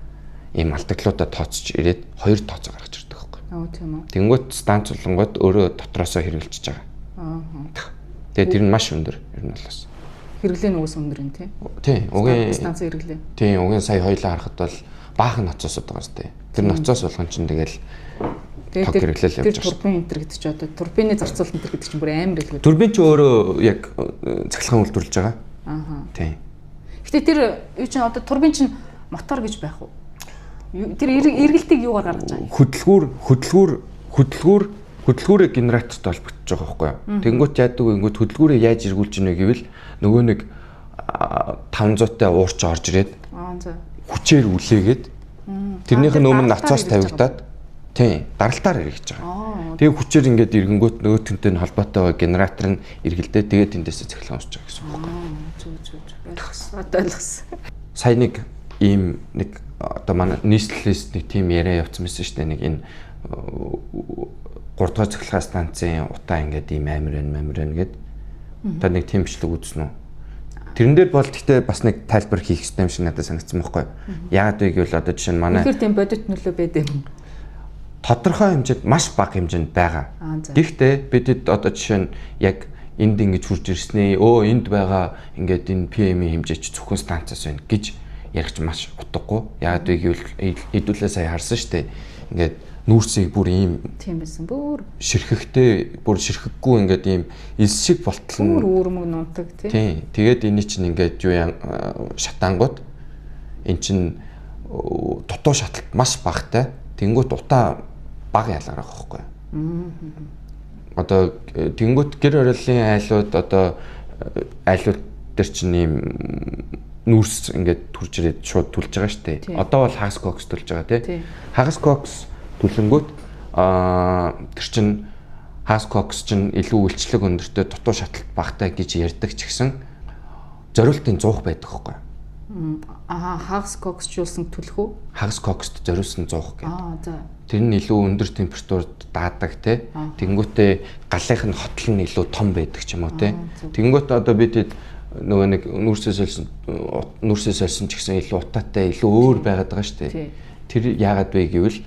ийм алдагдлуудаа тооцож ирээд хоёр тооцоо гаргаж ирдэг байхгүй. Тийм үү. Тэнгүүт станцуулангууд өөрөө дотроосоо хэрэгжилж байгаа. Тэгээд тэр нь маш өндөр ер нь бас. Хэрэглээ нугас өндөр юм тийм. Тийм, угийн станцын хэрэглээ. Тийм, угийн сая хоёлаа харахад бол баахан ноцоосод байгаа сте. Тэр ноцоос болгон чинь тэгэл тог хэрэглээл явж байгаа. Турбин энтер гэдэг чи одоо турбины зарцуулалт энтер гэдэг чинь бүр амар илүү. Турбин ч өөрөө яг цахилгаан үйлдвэрлэж байгаа. Тийм. Гэтэ тэр юу чинь одоо турбин чинь мотор гэж байх уу? Тэр эргэлтийг юугаар гаргаж байгаа? Хөдөлгүүрээ генераторт холбогдож байгаа байхгүй юу? Тэнгүүт яадаг вэ? Тэнгүүт хөдөлгүүрээ яаж эргүүлж ийнэ гэвэл нөгөө нэг 500-тай уурч орж ирээд хүчээр үлээгээд тэрнийх нь өмнө нацаас тавигдаад тийм даралтаар эргэж байгаа. Тэгээ хүчээр ингээд эргэнгүүт нөгөө төнтэй холбоотой генератор нь эргэлдээ тэгээд тэндээсээ цахилгаан усж байгаа гэсэн үг байна. Ойлгосон. Сая нэг ийм нэг одоо манай нийслэлээс нэг тим яриа явуулсан байсан шүү дээ. Нэг энэ 3 дугаар цахилгаан станцын утаа ингээд ийм амир байна гэд та нэг тийм бичлэг үзсэн үү? Тэрэн дээр бол гэхдээ бас нэг тайлбар хийх хэрэгтэй юм шиг надад санагдсан байхгүй юу? Яагаад вэ гэвэл одоо жишээ нь манай тэгэхээр тийм бодит нөлөө байдаг юм. тодорхой хэмжээнд маш бага хэмжээнд байгаа. Гэхдээ бидэд одоо жишээ нь яг энд ингэж хурж ирснээ энд байгаа ингээд энэ PM-ийн хэмжээ чи зөвхөн станцаас байна гэж ярих ч маш утгагүй. Яагаад вэ гэвэл хэдүүлээ сая харсан шүү дээ. Ингээд нүүрсийг бүр ийм тийм байсан бүр ширхэгтэй бүр ширхэггүй ингээд ийм элс шиг болтол нь бүр өөрмөг нунтаг тийм. Тэгээд энэ чинь ингээд юу шатаангууд эн чинь дутуу шаталт маш багтай. Тэнгүүт утаа бага ялгарах байхгүй. Одоо тэнгүүт гэр ороллын айлууд одоо айлууд дээр чинь ийм нүүрс ингээд төрж ирээд шууд түлж байгаа шүү дээ. Одоо бол хагас кокс түлж байгаа тий. Хагас кокс түлэнгүүт тэр чинь хагас кокс чинь илүү үйлчлэг өндөртэй дутуу шаталт багтай гэж ярьдаг ч гэсэн зориултын 100 байдаг байхгүй. Хагас коксжуулсан түлх үү? Хагас кокст зориулсан 100 гэдэг. За. Тэр нь илүү өндөр температурт даадаг тий. Тэнгүүтээ галынх нь хотол нь илүү том байдаг ч юм уу тий. Тэнгүүт одоо бид нөгөө нэг нүүрсээс олсон ч гэсэн илүү утаатай илүү өөр байгаад байгаа шүү дээ. Тэр яагаад вэ гэвэл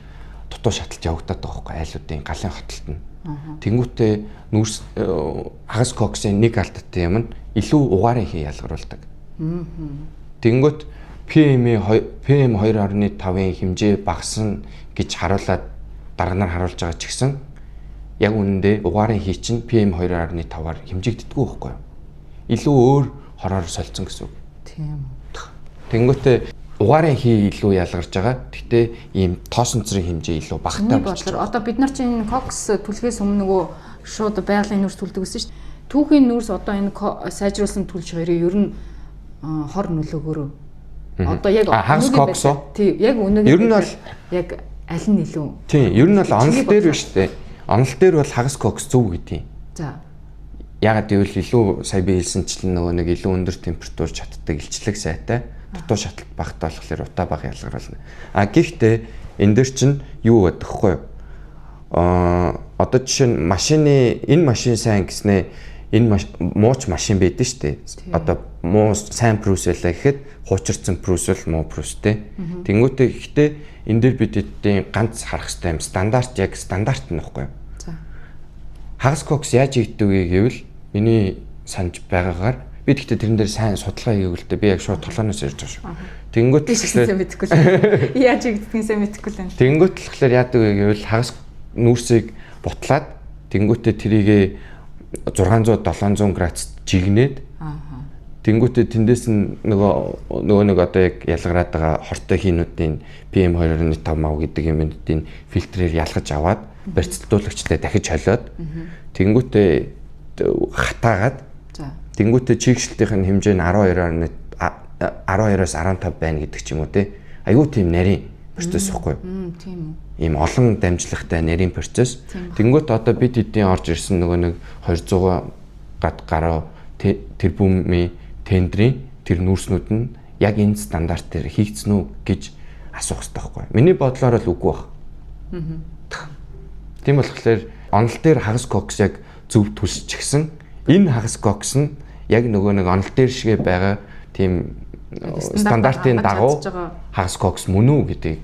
дутуу шаталт явагдаад байгаа байхгүй айлуудын галын хотолт нь. Тэнгүүтээ нүүрс хагас коксын нэг алдтай юм нь илүү угаарын хий ялгаруулдаг. Тэнгүүт PM 2.5-ын хэмжээ багасна гэж харуулад дарганаар харуулж байгаа ч гэсэн яг үнэндээ угаарын хий чинь PM 2.5-аар хэмжигддэггүй байхгүй юу? Илүү өөр хороор солилцсон гэсэн үг. Тийм. Тэнгүүтээ угаарын хий илүү ялгарч байгаа. Гэхдээ ийм тоосонцрын хэмжээ илүү багтаа болж байна. Одоо бид нар чинь кокс түлхээс өмнө нөгөө шууд байгалийн нүүрс түлдэг гэсэн шүү дээ. Түүхийн нүүрс одоо энэ сайжруулсан түлж хоёрын ер нь хор нөлөөгөөрөө одоо яг хагас кокс уу? Тийм, яг үнэхээр ер нь бол яг аль нь илүү? Тийм, ер нь бол онол дээр биш үү? Онол дээр бол хагас кокс зөв гэдгийг. За. Ягаад гэвэл илүү сая би хэлсэнчлэн нөгөө нэг илүү өндөр температур чаддаг илчлэг сайтай дутуу шаталт багтаа болохоор утаа бага ялгаруулна. Гэхдээ энэ дээр чинь юу байдаг вэ? Одоо жишээ нь энэ машин сайн гэснээ энэ мууч машин байдаг шүү дээ. Одоо муу сайн прус байлаа гэхэд хуучирсан прус бол муу прустэй. Тэнгүүтээ гэхдээ энэ дээр бидний ганц харах хэрэгтэй юм стандарт яг стандарт нь нөхгүй. За. Хагас кокс яаж ийгдэг вэ гэвэл миний санаж байгаагаар би гэхдээ тэрэн дээр сайн судалгаа хийгээгүй л дээ. Би яг шууд толгоноос ярьж байгаа шүү. Тэнгүүт сайн мэдэхгүй л. Яаж ийгддгийг сайн мэдэхгүй л байна. Тэнгүүт л тэгэхээр яадаг вэ гэвэл хагас нүүрсийг бутлаад тэнгүүтээ трийгээ 600-700 градус жигнээд тэнгүүтээ тэндээс нь нөгөө одоо яг ялгараад байгаа хортой хийнүүдийн PM 2.5 мав гэдэг юмнуудын фильтрээр ялгаж аваад барьцлуулагчтай дахиж холиод тэнгүүтээ хатаагаад тэнгүүтээ чигшилтийн хэмжээ нь 12-оос 15 байна гэдэг ч юм уу те. Аюу тийм нарийн процесс ихгүй. Тийм үү. Ийм олон дамжлагтай нарийн процесс. Тэнгүүт одоо бид хэдийн орж ирсэн нөгөө нэг 200 гад гаруй тэрбумын тендрийн тэр нүүрснүүд нь яг энэ стандарт дээр хийгдсэн үү гэж асуух хэрэгтэй байхгүй. Миний бодлоор л үгүй баг. Тийм болохоор онол дээр хагас кокс яг зөв түлшчихсэн. Энэ хагас кокс нь яг нөгөө нэг онол дээр шигэ байгаа тийм стандартын дагуу хагас кокс мөн үү гэдгийг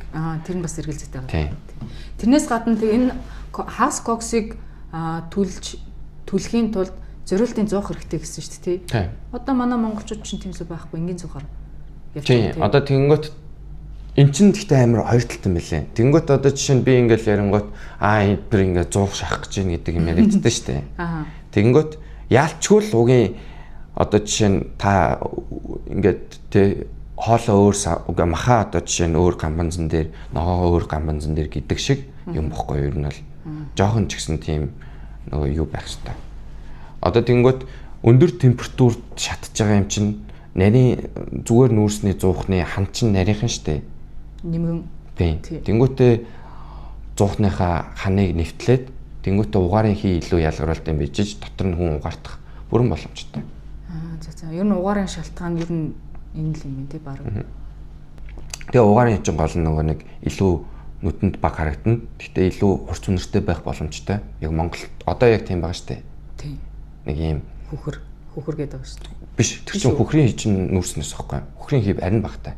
тэр нь бас эргэлзээтэй байна. Тэрнээс гадна энэ хагас коксыг түлхийн тулд зориултын зоох хэрэгтэй гэсэн шүү дээ тий. Одоо манай монголчууд чинь тийм зүйл байхгүй энгийн зохоор явж байгаа тий. Одоо тэнгөт эн чин гэхдээ амар хоёр талтай мэлээ. Тэнгөт одоо жишээ нь би ингээл ярингот эдгээр ингээ 100 шахах гэж байна гэдэг юм яригддаг шүү дээ. Тэнгөт яалчгүй л угийн одоо жишээ нь та ингээд тий хоолоо өөр маха одоо жишээ нь өөр гамбанзан дээр ногоо өөр гамбанзан дээр гэдэг шиг юм бохгүй юу? Ер нь бол жоохон ч гэсэн тийм нөгөө юу байх хэрэгтэй. Одоо тэнгөт өндөр температурт шатж байгаа юм чинь нарийн зүгээр нүүрсний зуухны хан чинь нарийнхан штэ. Нэмгэн. Тэнгөтээ зуухныхаа ханыг нэвтлээд тэнгөтээ угаарын хий илүү ялгаруулт юм бижиж дотор нь хүн угаартах бүрэн боломжтой. За. Ер нь угаарын шалтгаан ер нь энэ л юм тий баг. Тэгээ угаарын чинь гол нь нөгөө нэг илүү нүдэнд баг харагдана. Гэхдээ илүү хурц үнэртэй байх боломжтой. Яг Монголд одоо яг тийм байгаа шүү дээ. Тийм. Нэг ийм хөхөр гэдэг байгаа шүү дээ. биш. Тэр чинь хөхрийн хий чинь нүүрснээс байхгүй. Хөхрийн хий арин багтай.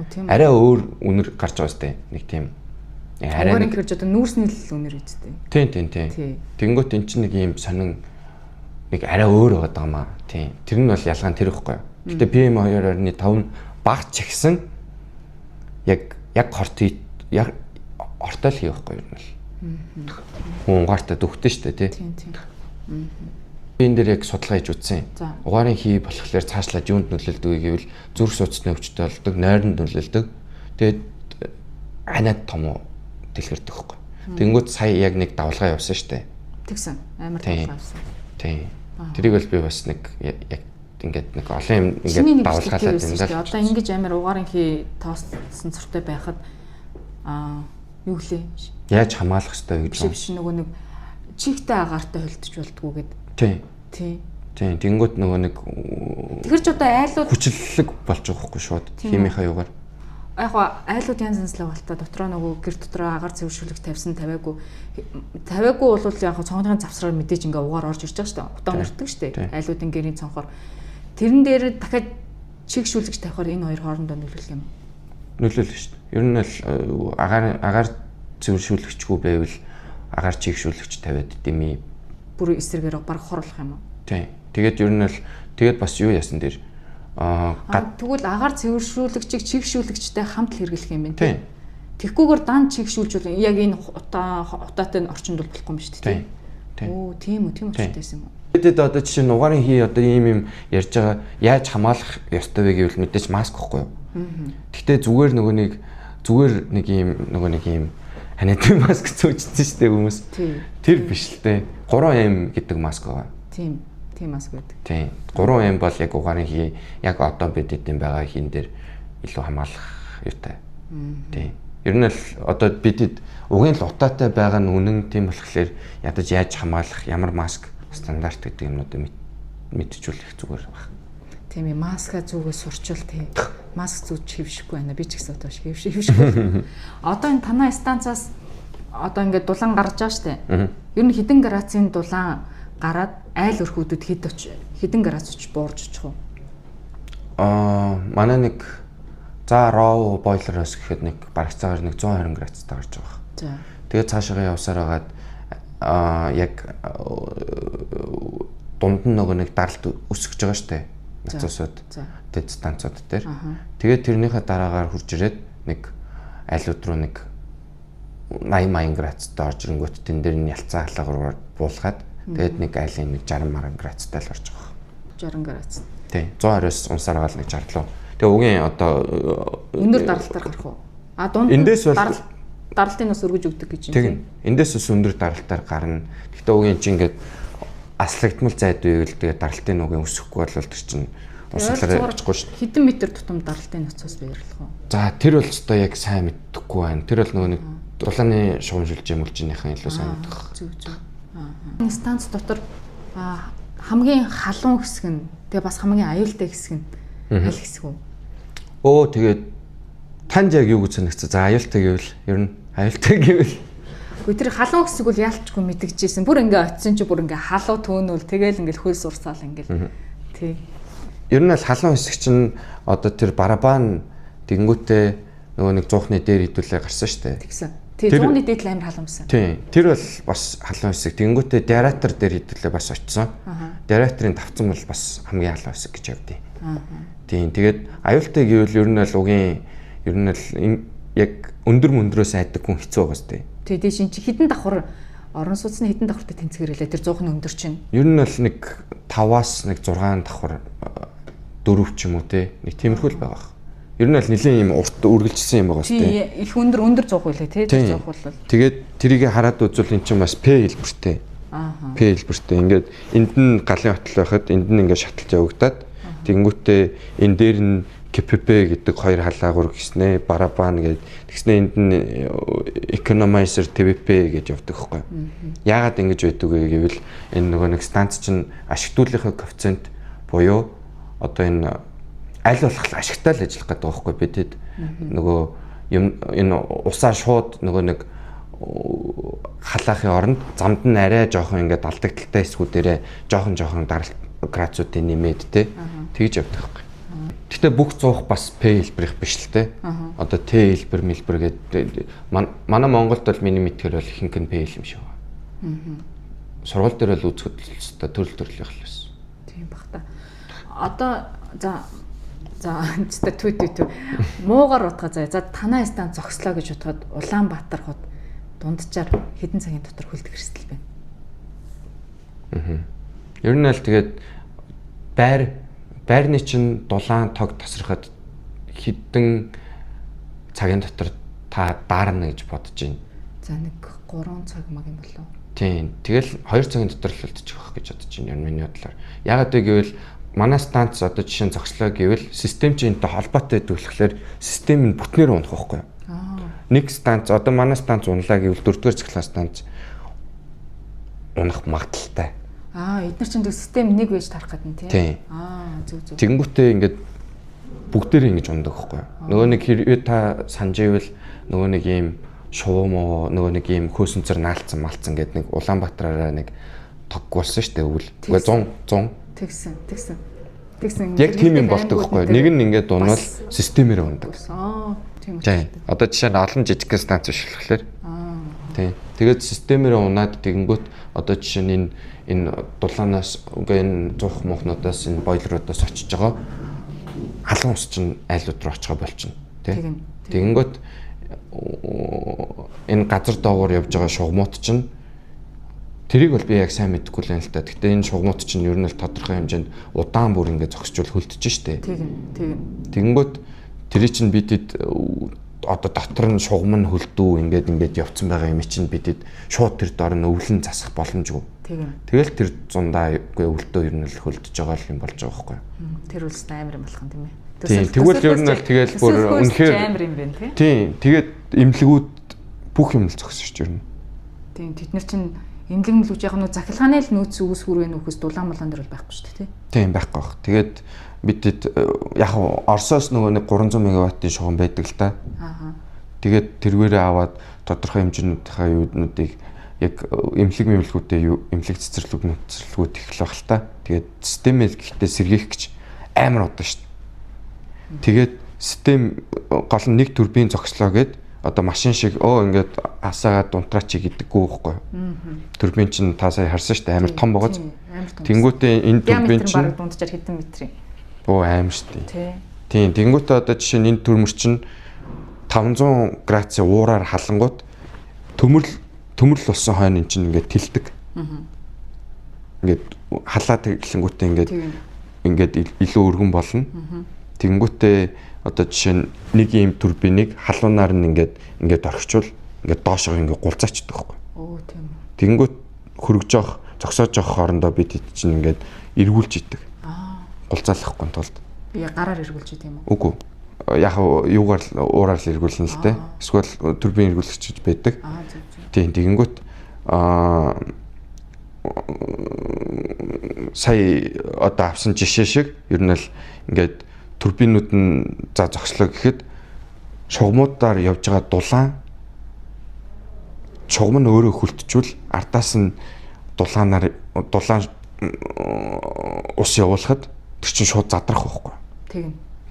Тийм. Арай өөр үнэр гарч байгаа шүү дээ. Нэг тийм арай нэг хэрж одоо нүүрсний л үнэр үсттэй. Тийм. Тэнгүүт эн чинь нэг ийм сонин нэг арай өөр байгаа маа. Тийм. Тэр нь бол ялгаа нь тэр ихгүй. Гэтэ PM2.5 баг чигсэн яг ортой л хий байхгүй юм л. Хүн угаартай дөхтэй шүү дээ, тий. Тийм. Энэ дээр яг судалгаа хийж үзсэн. Угаарын хий болохоор цаашлаад юунд нөлөөлдөг гэвэл зүрх судасны өвчтөй болдог, нойронд нөлөөлдөг. Тэгээд ханаад том дэлгэрдэг байхгүй. Тэнгүүд сая яг нэг давлгаа явсан шүү дээ. Тэгсэн. Амар давлгаа явсан. Тийм. Тэрийг бол би бас нэг яг ингээд нэг олон юм ингээд давлгаалаад юм даа. Одоо ингэж амар угаарын хий тооссон цортой байхад юу гэлээ? Яаж хамгаалах ёстой гэж биш нөгөө нэг чихтэй агаартай холдож болдгоо гэд. Тийм. Тэнгүүд нөгөө нэг тэгэр ч одоо айлууд хүчлэлэг болж байгаа хгүй шууд химийнхаа югаар. Яг айлууд янз янзлаг болтой дотроо нөгөө гэр дотроо агаар цэвэршүүлэг тавьаагүй бол яг цонхны завсраар мэдээж ингээ угаар орж ирж байгаа шүү дээ. Утаа нэрдэг шүү дээ. Айлуудын гэрийн цонхоор тэрэн дээр дахиад чигшүүлэгч тавихаар энэ хоёр хоорондоо нөлөөлөх юм. Нөлөөлнө шүү дээ. Ер нь л агаар цэвэршүүлэгчгүй байвал агаар чигшүүлэгч тавиад дэмий бүр эсрэгээр баг хорлох юм уу? Тийм. Тэгээд ер нь л тэгээд бас юу яасан дээр тэгвэл агаар цэвэршүүлэгчийг чигшүүлэгчтэй хамт л хэрэглэх юм байна тийм. Тэгхгүйгээр дан чигшүүлжүүл яг энэ утаатай орчинд бол болохгүй юм шүү дээ. Тийм. Оо тийм учиртайсэн юм уу? Тэгэд одоо жишээ нь угаарын хий одоо ийм ярьж байгаа яаж хамгаалах ёстой вэ гэвэл мэдээж маск гэхгүй юу? Гэхдээ зүгээр нэг ийм ханиадын маск зүүжсэн шүү дээ хүмүүс. Тэр биш л дээ. 3M гэдэг маск байгаа. Тийм маск байдаг. Тийм. 3M бол яг угаарын хий яг одоо бид эдэм байгаа хийн дээр илүү хамгаалах юутай. Тийм. Ер нь л одоо бидэд угийн л утаатай байгаа нь үнэн тийм болохоор ядаж яаж хамгаалах ямар маск стандарт гэдэг юмнуудыг мэдчихүүлэх зүгээр байна. Тийм ээ, маска зүгээс сурчвал тий. Маск зүүж хөвшихгүй байна. Би ч гэсэн одоо хөвшихгүй. Одоо энэ танай станцаас одоо ингээд дулаан гарч байгаа штэ. Ер нь хэдэн градусын дулаан гараад айл өрхүүдүүд хэдэн градус ч буурж очих уу? Манай нэг raw boiler-оос гэхэд нэг бараг цагаар нэг 120 градустай гарч байгаа. За. Тэгээд цаашаа явсаар хагаад яг дунд нь нөгөө нэг даралт өсөж байгаа штэ. Нацсууд. Тэд станцууд дээр. Тэгээд тэрнийхээ дараагаар хурж ирээд нэг айлууд руу нэг 80 градустай орж ирэнгүүт тэн дээр нь ялцаа халагаар буулгаад тэгээд нэг айлын нэг 60 градустай л орж байгаа. 60 градус. Тий. 120-оос унсаар гал нэг 60 лөө. Тэгээ угийн одоо өндөр даралтаар гарах уу? Дунд эндээс бол даралтын бас өргөж өгдөг гэж юм. Тийм. Эндээс бас өндөр даралтаар гарна. Гэхдээ угийн чинь ингээд аслагдмал зайд үйл тэгээ даралтын угийн өсөхгүй бол тэр чинь усалраа очихгүй шүү. Хэдэн метр тутам даралтын ноцоос байрлах уу? За тэр бол өстой яг сайн мэддэхгүй байна. Тэр бол нөгөө нэг дулааны шугамшилж юмулжийнхаа илүү сайн мэддэг. Зүг. Станц дотор хамгийн халуун хэсэг нь тэгээ бас хамгийн аюултай хэсэг нь аль хэсэг үү? Тэгээд танд яг юу гэж санагцсан? За аюултай гэвэл ер нь аюултай гэвэл тэр халуун хэсэг бол яалтчгүй мэдгэжсэн. Бүр ингээ очисон чи бүр ингээ халуу төөнөл тэгэл ингээл хөл сурсаал ингээл. Тий. Ер нь л халуун хэсэг чинь одоо тэр барабан тэгэнгүүтээ нөгөө нэг зуухны дээр идүүлээ гарсан шүү дээ. Тэгсэн. Тий, зууны дээд амар халуун байсан. Тий. Тэр бол бас халуун хэсэг. Тэгэнгүүтээ дератор дээр идүүлээ бас очсон. Дераторын давцсан бол бас хамгийн халуун хэсэг гэж явдیں۔ Тийм. Тэгээд аюултай гэвэл ер нь л угийн ер нь л яг өндрөөс айдаг хүн хэцүү байгаа сте. Тий, дээш чи хідэн давхар орон сууцны хідэн давхартай тэнцгэрэлээ тэр 100-ны өндөр чинь. Ер нь л нэг 5-аас нэг 6 давхар 4 ч юм уу те. Нэг тиймэрхүү л байгаа. Ер нь л нэлийн юм урт үргэлжсэн юм байгаа сте. Тий, их өндөр 100 байлээ те. 100 бол. Тэгээд тэрийг хараад үзвэл эн чинь бас P хэлбэртэй. P хэлбэртэй. Ингээд энд нь галын хотол байхад энд нь ингээд шаталж явагдаад тэгэнгүүтээ энэ дээр нь КПП гэдэг хоёр халаагур гиснэ барабан гэдэг тэгснэ энд нь economizer TVP гэж явдаг байхгүй. Яагаад ингэж байдаг вэ гэвэл энэ нөгөө нэг станц чинь ашигтуулахын коэффициент буюу одоо энэ аль болох ашигтай л ажиллах гэдэг байхгүй бидэд нөгөө энэ усаа шууд нөгөө нэг халаахын оронд замд нь арай жоохон ингээд алдагдaltaй хэсгүүдээрээ жоохон даралт градусуудыг нэмээд те тэгж явдаг байхгүй. Гэтэ бүх 100 бас П хэлбэрийнх биш л те. Одоо Т хэлбэр гэдэг манай Монголд бол миний мэдгээр бол ихэнх нь П хэл юм шиг байна. Сургууль дээр бол үзэхэд л төрөл төрлийнх л байсан. Тийм бах та. Одоо за түү муугаар утгаа за танай стан зогслоо гэж бодоход Улаанбаатар хот дунджаар хэдэн цагийн дотор хөлдөх эрсдэл байна. Ер нь л тэгээд байрны чинь дулаан тог тасрахад хэдэн цагийн дотор та даарна гэж бодож байна. За нэг 3 цаг маг юм болов. Тийм. Тэгэл 2 цагийн дотор л үлдчих واخ гэж бодож байна. Ер нь миний бодлоор. Ягаад вэ гэвэл манай станц одоо жишээ нь зогслоо гэвэл систем чинь энэтэй холбоотой байдаг болохоор систем нь бүтнээр унах байхгүй юу? Нэг станц одоо манай станц унлаа гэвэл 4-р циклаа станц унах магадaltaй. Эдгээр чинь систем нэг байж тарах гэдэг нь тийм. Зүг. Тэгэнгүүтээ ингээд бүгдээрээ ингэж ундаг байхгүй юу? Нөгөө нэг хэрвээ та санаж ивэл нөгөө нэг ийм шувуу муу нөгөө нэг ийм хөөсөнцөр наалцсан малцсан гэдэг нэг Улаанбаатараараа нэг тог болсон шүү дээ өвөл. Үгүй 100 тэгсэн. Яг тийм юм болдог байхгүй юу? Нэг нь ингээд унвал системээр ундаг. Тийм. Одоо жишээ нь олон жижиг станц биш болохоор. Тийм. Тэгээд системээр унаад тэгэнгүүт одоо жишээ нь энэ дулаанаас үгүй энэ зуух мухнуудаас энэ бойлеруудаас очиж байгаа халуун ус чинь айлууд руу очихо болчихно. Тийм. Тэгэнгүүт энэ газар доогоор явж байгаа шугамууд чинь тэрийг бол би яг сайн мэдэхгүй л юм л та. Гэтэ энэ шугамууд чинь ер нь л тодорхой хэмжээнд удаан бүр ингээд зогсчул хөлдөж штэ. Тэгэнгүүт тэрий чинь бидэд одоо дотор нь шугам нь хөлдөө ингээд явцсан байгаа юм чинь бидэд шууд тэр дор нь өвлөн засах боломжгүй. Тэгэл тэр зундаа үгүй өвлтөө ер нь л хөлдөж байгаа юм болж байгаа байхгүй юу? Тэр үлс амар юм болох юм тийм ээ. Тийм, тэгвэл ер нь л тэгэл бүр үнэхээр амар юм байна тий. Тийм, тэгээд имлэгүүд бүх юм л зогссон шүү дээ ер нь. Тийм, тэд нар чинь имлэг яг нь захилгааны л нөөц үүс хүрээ нөхөс дулаан молон дээр бол байхгүй шүү дээ тий. Тийм байхгүй баг. Тэгээд бидэд яг Оросоос нөгөө нэг 300 мегаваттын шугам байдаг л та. Тэгээд тэрвэрээ аваад тодорхой хэмжээнүүдийнхаа юуднуудыг яг имлэгүүдээ имлэг цэцэрлэгүүд их л баг л та. Тэгээд системээ гэхдээ сэргийлэх гэж амар удаа шүү дээ. Тэгээд систем гол нь нэг турбин зогслоо гэд одоо машин шиг ингээд асаагаад дунтраач гэдэггүй байхгүй юу? Турбин чинь та сая харсан шүү дээ амар том богоц. Тэнгүүтээ энэ турбин чинь баг дунджаар хэдэн метр юм? Аим шүү дээ. Тийм, тэнгүүтээ одоо жишээ нь энэ төмөр чинь 500 градусын уураар халангууд төмөрл болсон хойно эн чинь ингээд тэлдэг. Ингээд халаад гэлэнгүүтээ ингээд илүү өргөн болно. Тэнгүүтээ одоо жишээ нь нэг ийм турбиныг халуунаар нь ингээд орхичвол ингээд доошоо ингээд гулцаачдаг байхгүй. Тийм. Тэнгүүт хөргөж явах, зогсоож явах хоорондоо бид чинь ингээд эргүүлж идэг. Гулцаалахгүй тулд. Би гараар эргүүлж идэм үү? Үгүй. Яг юугаар л уураар л эргүүлнэ л дээ. Эсвэл турбин эргүүлэгч байдаг. Тийм, тэгэнгүүт сая одоо авсан жишээ шиг ер нь л ингээд турбинууд нь за зогслоо гэхэд шугамудаар явж байгаа дулаан шугам нь өөрөө хөлтчүүл ардаас нь дулаан ус явуулахад тэр чинь шууд задрах байхгүй.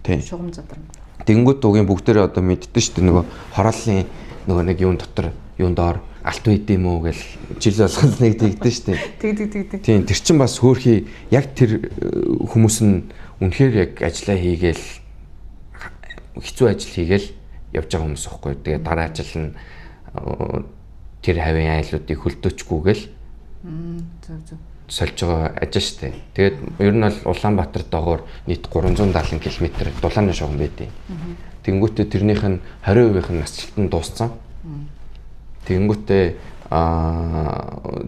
Тийм. Шугам задрна. Тэнгүүд угийн бүгдээрээ одоо мэддэн шүү дээ нөгөө хорооллын нөгөө нэг юун дотор юун доор алт үйд юм уу гэл жил болгоно нэг тэгдэн шүү дээ. Тийм, тэр чинь бас хөөхий яг тэр хүмүүс нь үнэхээр яг ажиллаа хийгээл хэцүү ажил хийгээл явж байгаа хүмүүс байхгүй. Тэгээ дараа ажил нь тэр хавийн айлуудыг хөлдөөчгүйгээл сольж байгаа ажил штэ. Тэгээд ер нь бол Улаанбаатар доогоор нийт 370 км дулааны шугам байдیں۔ Тэнгүүтээ тэрнийх нь 20% нь насжилтанд дууссан. Тэнгүүтээ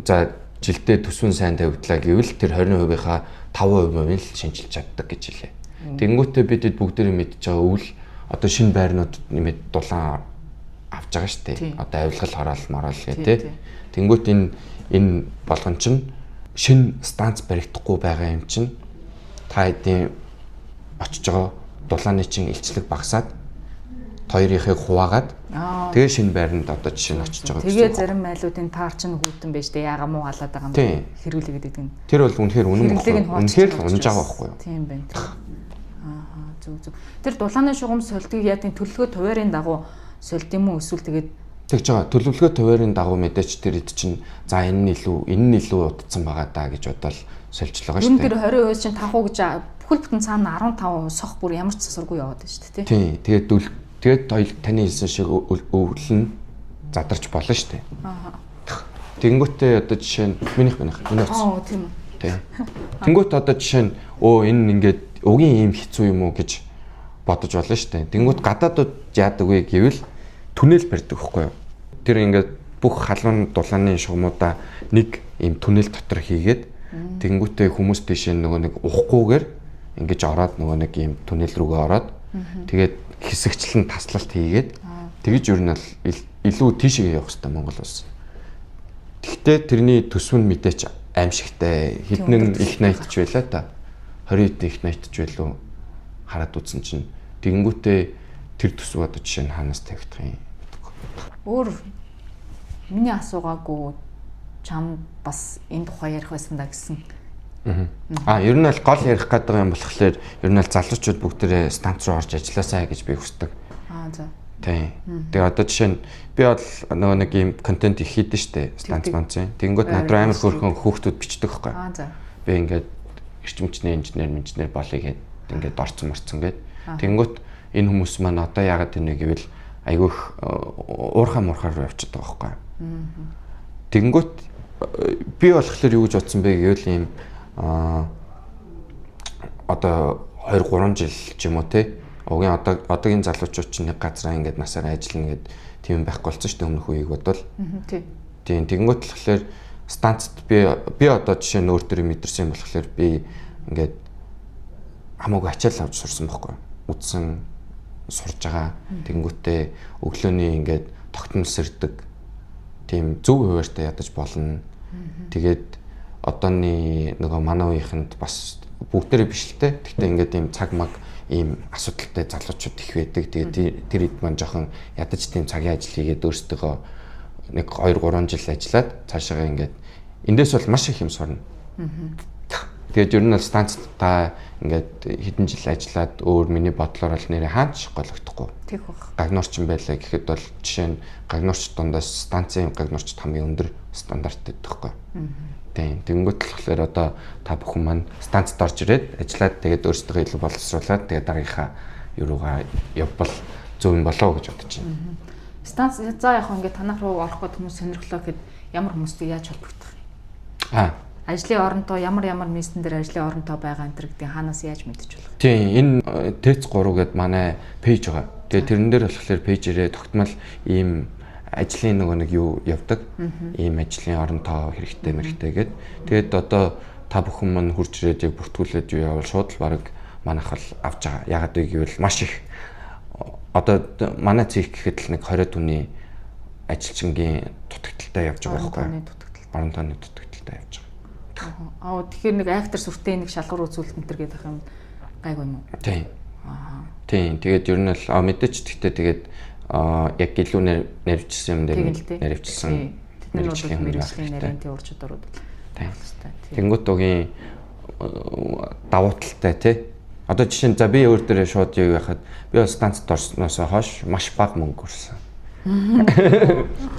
за жилдээ төсвөн сайн тавигдлаа гэвэл тэр 20%-ийнхаа 5% нь л шинжилж чаддаг гэж хэлээ. Тэнгүүтээ бидэд бүгдээрээ мэдж байгаа өвөл одоо шинэ байрнууд нэмээд дулаан авч байгаа штэ. Одоо авилгал хороол мороол гэх тээ. Тэнгүүт энэ болгон чинь шинэ станц баригдахгүй байгаа юм чинь та хэдийн очиж байгаа дулааны чинь илчлэг багасаад хоёрынхыг хуваагаад тэгээ шинэ байранд одоо жишээ нь очиж байгаа. Тэгээ зарим айлуудын таар чинь хүүтэн байж тээ яга муу галаад байгаа юм хэрүүлээ гэдэг нь. Тэр бол үнэхээр үнэн баггүй. Үнэхээр л унж байгаа байхгүй юу? Тийм байна. Зүг. Тэр дулааны шугам сольдгийг яа тийм төлөвлөгөө туваарийн дагуу сольд юм уу эсвэл тэгээд тэгж байгаа. Төлөвлөгөө туваарийн дагуу мэдээч тэр ид чинь за энэ нь илүү утцсан байгаа даа гэж бодоод сольж байгаа шүү дээ. Тэр 20% чинь 5% гэж бүхэл бүтэн цаана 15% сох бүр ямар ч засваргүй яваад байна шүү дээ тий. Тэгээд таны хэлсэн шиг өвлөн задарч болно шүү дээ. Тэнгүүтээ одоо жишээ нь минийх. Тийм үү. Тий. Тэнгүүт одоо жишээ нь энэ ингээд угийн ийм хэцүү юм уу гэж бодож болно шүү дээ. Тэнгүүт гадаадууд яадаг вэ гэвэл түнэл барьдаг байхгүй юу? Тэр ингээд бүх халуун дулааны шугамудаа нэг ийм түнэл дотор хийгээд тэнгүүтээ хүмүүс тийш нөгөө нэг ухахгүйгээр ингэж ороод нөгөө нэг ийм түнэл рүүгээ ороод тэгээд хэсэгчлэн таслалт хийгээд тэгэж ер нь бол илүү тийшээ явах хэрэгтэй Монгол улс. Тэгтээ тэрний төсөв нь мэдээч аимшигтай хэдэн их найтч байлаа та. 20 хэдэн их найтч байлуу хараад үзсэн чинь тэгэнгүүтээ тэр төсөв одоо жишээ нь хаанаас тавигдах юм. Өөр миний асуугаагүй чам бас энэ тухай ярих байсан да гэсэн. Ер нь бол гол ярих гэдэг юм болохоор ер нь бол залуучууд бүгдээрээ станц руу орж ажилласаа гэж би хүсдэг. За. Тийм. Тэгээ одоо жишээ нь би бол нөгөө нэг юм контент их хийдэж штэ станц манцын. Тэнгүүд надруу амар хөөрхөн хүүхдүүд бичдэг байхгүй. За. Би ингээд эрчимчний инженер болъё гэд ингээд орцсон гэд. Тэнгүүд энэ хүмүүс маань одоо яагаад гинэ гэвэл айгүйх уурхаа муурхаар руу явчихад байгаа байхгүй. Тэнгүүт би болохоор юу гэж бодсон бэ гэвэл ийм одоо 2-3 жил ч юм уу те угийн одоогийн залуучууд чинь нэг газараа ингээд насаараа ажиллана гэд тийм байхгүй болсон шүү дээ өмнөх үеиг бодвол. Тийм тэгэнгүүт болохоор станцд би одоо жишээ нь өөр төрөй мэдэрсэн юм болохоор би ингээд хамаагүй ачаал авч сурсан байхгүй. Үдсэн сурж байгаа. Тэнгүүтээ өглөөний ингээд тогтмол сэрдэг тийм зөв хуваартай ядаж болно. Тэгээд одооний нөгөө манай үеийнхэнд бас бүгдээрээ биш л те. Гэхдээ ингээд ийм цаг маг ийм асуудалтай залуучууд их байдаг. Тэгээд тэр хэд маань жоохон ядаж тийм цагийн ажил хийгээд өөрсдөө нэг 2-3 жил ажиллаад цаашаа ингээд эндээс бол маш их юм сурна. Тэгээд ер нь бол станцд та ингээд хэдэн жил ажиллаад өөр миний бодлоор бол нэрээ хаач гологдохгүй. Тэг баг. Гагнуурчин байлаа гэхэд бол жишээ нь гагнуурч дундаас станцын гагнуурчд хамгийн өндөр стандарттай байхгүй. Тийм. Тэнгүүт болохоор одоо та бүхэн маань станцд орж ирээд ажиллаад тэгээд өөрсдөө илүү боловсруулад тэгээд дараагийнхаа юугаа явбал зөв юм болоо гэж бодож байна. Станц за яг ингээд танах руу орох гэдэг хүмүүс сонирхлоо гэхэд ямар хүмүүстэй яаж холбогдох юм? Ажлын оронтой ямар местэн дээр ажлын оронтой байгаа энэ гэдэг хаанаас яаж мэдчих болох вэ? Тийм, энэ ТЭЦ 3 гэдэг манай пэйж байгаа. Тэгээ тэрэн дээр болохоор пэйжээрээ тогтмол ийм ажлын нөгөө нэг юу явдаг. Ийм ажлын оронтой хэрэгтэй мэрэгтэй гэд. Тэгээд одоо та бүхэн маань хурж ирээд яг бүртгүүлээд юу явал шууд л баг манайх бол авч байгаа. Ягаад вэ гэвэл маш их одоо манай цэг гэхэд л нэг 20 түний ажилчингийн дутагдaltaй явж байгаа байхгүй. Орон тооны дутагдaltaй явж байгаа. Тэгэхээр нэг актер сүртэй нэг шалгуур үзүүлэлт энэ төр гэдэг юм гайгүй юм уу? Тийм. Тийм. Тэгээд ер нь л мэдээч гэхдээ тэгээд яг илүү нэрвчсэн юм дээр нэрвчсэн. Тэд нар бол мэрэгжлийн нарийнтын ур чадварууд. Тийм. Тэнгүүт угийн давуу талтай тий. Одоо жишээ нь за би өөр дээрээ шууд яг яхад би станцд орсноос хойш маш бага мөнгө өрсөн.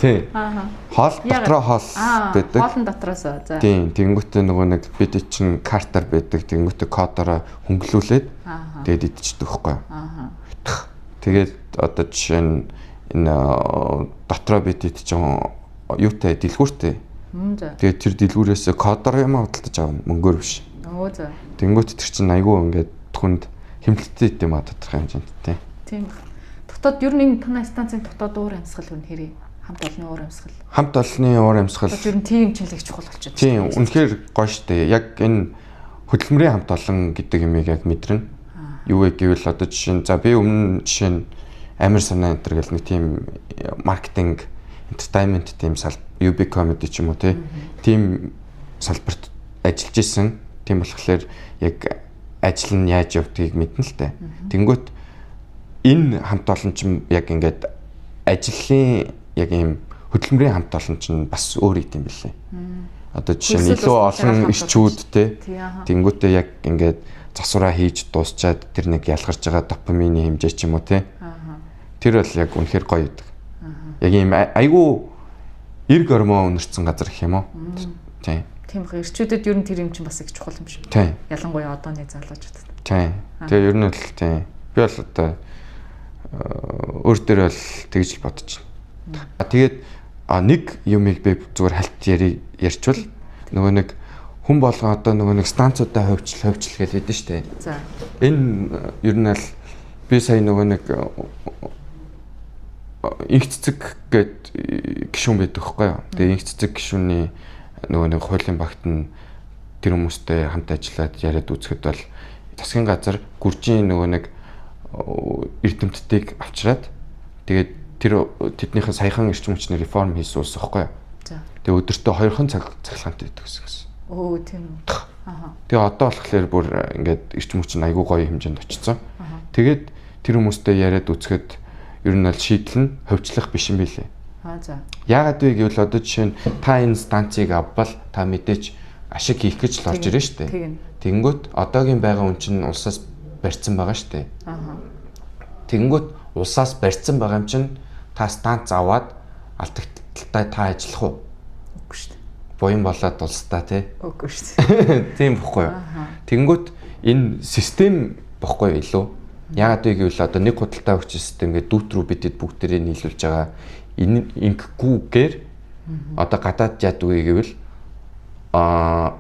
Тийм. Хоол дотроо хоол байдаг. Хоолн дотроос за. Тийм. Тэнгүүтээ нөгөө нэг бид чинь картаар байдаг. Тэнгүүтээ кодороо хөнгөлүүлээд тэгээд идчихдэг байхгүй. Тэгээд одоо жишээ нь энэ дотроо бид идчихэн юутай дэлгүүртэй. Тэгээд тэр дэлгүүрээс кодороо юм худалдаж авах мөнгөөр биш. За. Тэнгүүт тэр чинь айгүй ингээд түнд хэмнэлттэй юм а тодорхой хэмжээнд тийм. Дотоод ер нь энэ танай станцын дотоод уур амьсгал юу нэрээ хамт олонны уур амьсгал. Хамт олонны уур амьсгал. Ер нь тийм чиглэлч чухал болчиход байна. Тийм, үнэхээр гоё штэ. Яг энэ хөдөлмөрийн хамт олон гэдэг юмыг яг мэдрэнэ. Юу вэ гэвэл одоо жишээ нь за би өмнө жишээ нь амар санаа энэ төр гэл нэг тийм маркетинг, entertainment тийм UB comedy ч юм уу тийм салбарт ажиллаж исэн. Тийм болохоор яг ажил нь яаж явдгийг мэднэ л дээ. Тэнгүүт энэ хамт олон чинь яг ингээд ажлын яг ийм хөдөлмөрийн хамт олон чинь бас өөр юм билээ. Одоо жишээ нь илүү олон ирчүүд те. Тэнгүүтээ яг ингээд засвараа хийж дуусчаад тэр нэг ялгарч байгаа допамины хэмжээ ч юм уу те. Тэр бол яг үнэхээр гоё байдаг. Яг ийм айгүй эрг гормон өнөрцөн газар гэх юм уу? Тийм. Тийм их ирчүүдэд ер нь тэр юм чинь бас их чухал юм шиг. Тийм. Ялангуяа одооны залуучуудад. Тийм. Тэгээ ер нь л тийм. Би бол одоо өөр дээр бол тэгж л бодож байна. Тэгээд нэг юмыг би зүгээр хальт ярьчвал нөгөө нэг хүн болгоо одоо нөгөө нэг станцуудаа хөвчл гэж хэлдэг шүү дээ. За. Энэ ер нь л би сая нөгөө нэг инх цэцэг гэд гишүүн байдаг байхгүй юу. Тэгээ инх цэцэг гишүүний нөгөө нэг хуулийн багт нь тэр хүмүүстэй хамт ажиллаад яриад үзэхэд бол засгийн газар гүржийн нөгөө нэг эрдэмтдийг авчираад тэгээд тэр тэднийхэн саяхан эрчим хүчний реформ хийсэн улс байхгүй юу. За. Тэгээ өдөртөө 2 цаглагантай байдаг гэсэн. Өө тийм үү. Тэгээ одоо болохоор бүр ингээд эрчим хүч нь айгүй гоё хэмжээнд очсон. Тэгээд тэр хүмүүстэй яриад үзэхэд ер нь бол шийдэл нь хөвчлөх биш юм билээ. За. Яагаад вэ гэвэл одоо жишээ нь та энэ станцыг авбал та мэдээж ашиг хийх гэж л орж ирэн штэ. Тэнгүүт одоогийн байгаа хүн чинь улсаас барьсан байгаа штэ. Тэнгүүт улсаас барьсан байгаа юм чинь та станц аваад алдагталтай та ажиллах уу? Үгүй штэ. Буян болоод улстай тий. Үгүй штэ. Тийм бохгүй юу? Тэнгүүт энэ систем бохгүй юу илүү? Яагаад вэ гэвэл одоо нэг худалдаа өгч систем гэдэг дүүт рүү бидэд бүгдээрээ нийлүүлж байгаа ингэхгүйгээр одоо гадаад яадаг вэ гэвэл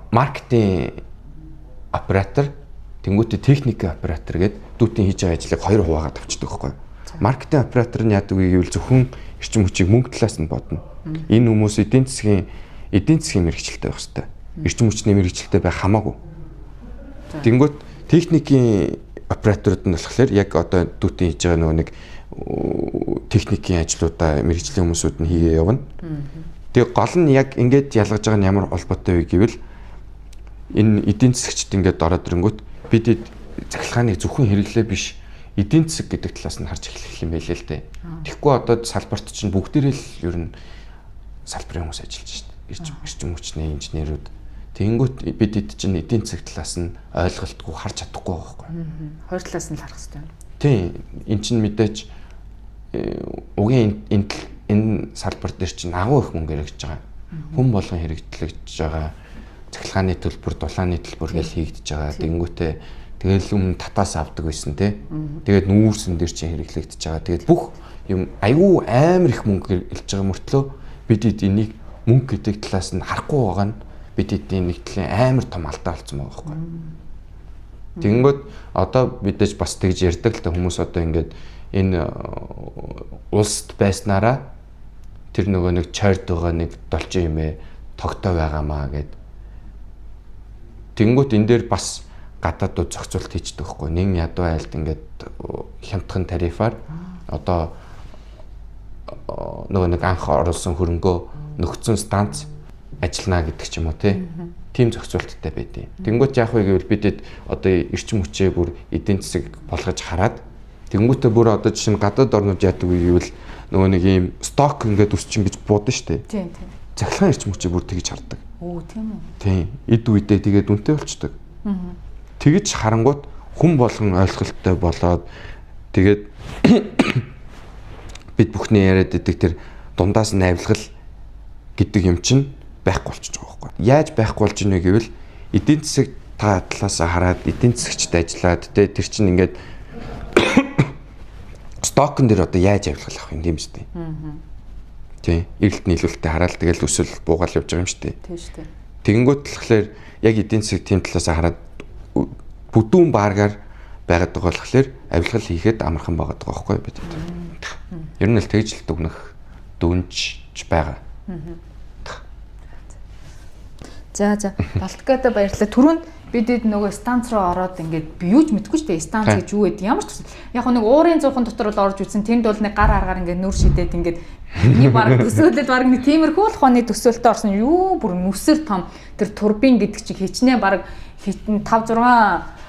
маркетинг оператор тэнгуүтэ техник оператор гэдэг дүүтийн хийж байгаа ажлыг хоёр хуваагаад авчдаг байхгүй юу. Маркетинг оператор нь яадаг вэ гэвэл зөвхөн эрчим хүчийг мөнгө талаас нь бодно. Энэ хүмүүс эдийн засгийн мэргэжилтэй байх хэрэгтэй. Эрчим хүчний мэргэжилтэй байх хамаагүй. Тэнгуүт техникийн операторууд нь болохоор яг одоо дүүтийн хийж байгаа нөгөө нэг техникийн ажлуудаа мэргэжлийн хүмүүсүүд нь хийгээ явна. Тэгээ гол нь яг ингээд ялгаж байгаа нь ямар холбоотой вэ гэвэл энэ эдийн засгчд ингээд ороод ирэнгүүт бид захилгааныг зөвхөн хэрэглээ биш эдийн засаг гэдэг талаас нь харж эхлэх юм байлээ л дээ. Тэгэхгүй одоо салбарт чинь бүгдээрээ л ер нь салбарын хүмүүс ажиллаж байна. Эрчим хүчний инженерүүд. Тэнгүүт бид чинь эдийн засаг талаас нь ойлголтгүй харж чадахгүй байхгүй. Хоёр талаас нь л харах хэрэгтэй. Тийм. Эн чинь мэдээж угийн энэ салбар дээр чинь агуу их мөнгө хэрэгжиж байгаа. Хүн болгон хэрэгжиж байгаа. Цахилгааны төлбөр, дулааны төлбөр гэж хийгдэж байгаа. Тэнгүүтээ тэгэл өмнө татаас авдаг байсан те. Тэгээд нүүрсэн дээр чинь хэрэглэгдэж байгаа. Тэгээд бүх юм айгүй амар их мөнгө хэлж байгаа мөртлөө бид энийг мөнгө гэдэг талаас нь харахгүй байгаа нь бид эдийн нэгдлийн амар том алдаа болсон байгаа байхгүй. Тэнгүүд одоо мэдээж бас тэгж ярьдаг л та хүмүүс одоо ингээд энэ улсд байснараа тэр нөгөө нэг чойрд байгаа нэг долчин юмээ тогтоо байгаамаа гэд. Тэнгүүд энэ дээр бас гадаадууд зохицуулт хийждэг байхгүй. Нэг ядуу айлт ингээд хямдхан тарифаар одоо нөгөө нэг анх оруулсан хөрөнгөө нөхцөн станц ажиллана гэдэг ч юм уу тийм зохицуулттай байдیں۔ Тэнгүүт яах вэ гэвэл бидэд одоо эрчим хүчээ бүр эдийн засаг болгож хараад тэнгүүтээ бүр одоо жишээ нь гадаад орнууд яадаг вэ гэвэл нөгөө нэг ийм сток ингээд өсчин гэж буудсан шүү дээ. Тийм. Захилгаан эрчим хүчээ бүр тэгж хардаг. Оо тийм үү. Тийм. Эд үедээ тэгээд үнэтэй болчдөг. Тэгж харангууд хүн болгон ойлголттой болоод тэгээд бид бүхний яриад идэг тэр дундаас найвлгал гэдэг юм чинь байхгүй болчихж байгаа байхгүй. Яаж байхгүй болж ийнэ гэвэл эдийн засаг та талаасаа хараад эдийн засагчд ажиллаад тэр чинь ингээд стокн дээр одоо яаж авилгах авах юм тийм шүү дээ. Тийм. Эрэлт нийлүүлэлтээ хараад тэгэл өсвөл буугаал явж байгаа юм шүү дээ. Тийм шүү дээ. Тэгэнгүүт болохоор яг эдийн засаг тийм талаасаа хараад бүдүүн бааргаар байгаад байгаа болохоор авилгал хийхэд амархан байгаа байхгүй бид. Ер нь л тэгж л дүгнэх дүнж байгаа. За Балтгада баярлалаа. Түрүүнд бидэд нөгөө станц руу ороод ингээд би юу ч мэдэхгүй шүү дээ. Станц гэж юу гэдэг ямар ч яг нэг уурын зуухан дотор бол орж үзсэн. Тэнд бол нэг гар аргаар ингээд нүүр шидэд ингээд нэг баг төсөөлөд баг нэг тиймэрхүү л хооны төсөөлтөд орсон. Юу бүр нүсэр том тэр турбин гэдэг чинь хичнээн баг 5-6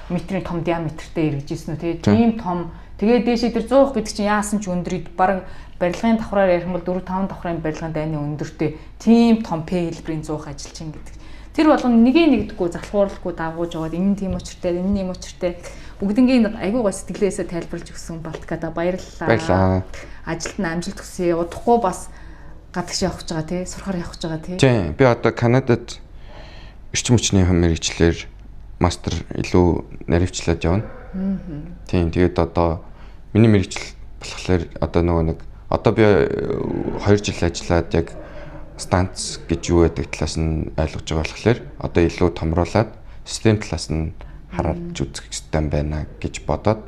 метрийн том диаметртэй эргэж ирсэн үү тийм том. Тэгээд дээшээ тэр 100 гэдэг чинь яасан ч өндөр бараг барилгын давхраар ярих юм бол 4-5 давхрын барилгын дайны өндөртэй тийм том P хэлбэрийн 100 ажиллаж ин гэдэг. Тэр болгоно нэгдэггүй залхууралгүй дагууж яваад энэ тийм учиртай энэ юм учиртай бүгднгийн айгүй гой сэтгэлээсээ тайлбарлаж өгсөн Балтикада баярлалаа. Ажилд нь амжилт хүсье. Удахгүй бас гадагш явах гэж байгаа тий сурахаар явах гэж байгаа тий. Тийм би одоо Канадад эрчим хүчний мэргэжлэр мастер илүү наривчлаад явна. Тийм тэгээд одоо миний мэргэжил болохоор одоо нөгөө нэг одоо би 2 жил ажиллаад яг станц гэж юу гэдэг талаас нь ойлгож байгаа болохоор одоо илүү томруулаад систем талаас нь хараад үзэх хэрэгтэй байна гэж бодоод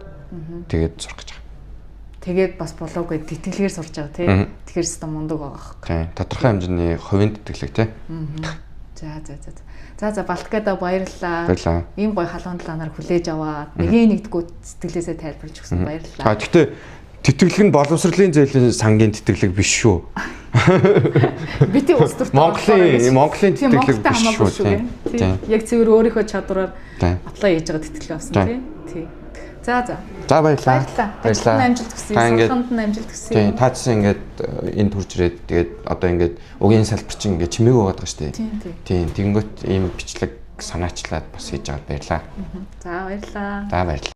тэгээд сурах гэж байгаа. Тэгээд бас болоогүй тэтгэлгээр сурж байгаа тий. Тэгэхээр систем мундаг байгаа хэрэг. Тийм тодорхой хэмжээний хувийн тэтгэлэг тий. За Балтикада баярлалаа. Ийм гоё халуун талаанаар хүлээж аваад нэгдэггүй сэтгэлээсээ тайлбарлаж өгсөн баярлалаа. Гэхдээ тэтгэлэг нь боловсролын зээлийн сангийн тэтгэлэг биш шүү. Бити улс төрт Монголын тэтгэлэг биш шүү. Тийм. Яг цэвэр өөрийнхөө чадвараар аплай хийж байгаа тэтгэлэг авсан тий. За баярлалаа. Баярлалаа. Амжилт хүсье. Сургалтанд нь амжилт хүсье. Тийм та чинь ингээд энд хурж ирээд тэгээд одоо ингээд угийн салбар чинь ингээд чимээгүй байгаа даа шүү дээ. Тийм тэгэнгүүт ийм бичлэг санаачлаад бас хийж аваад баярлалаа. За баярлалаа. За баярлалаа.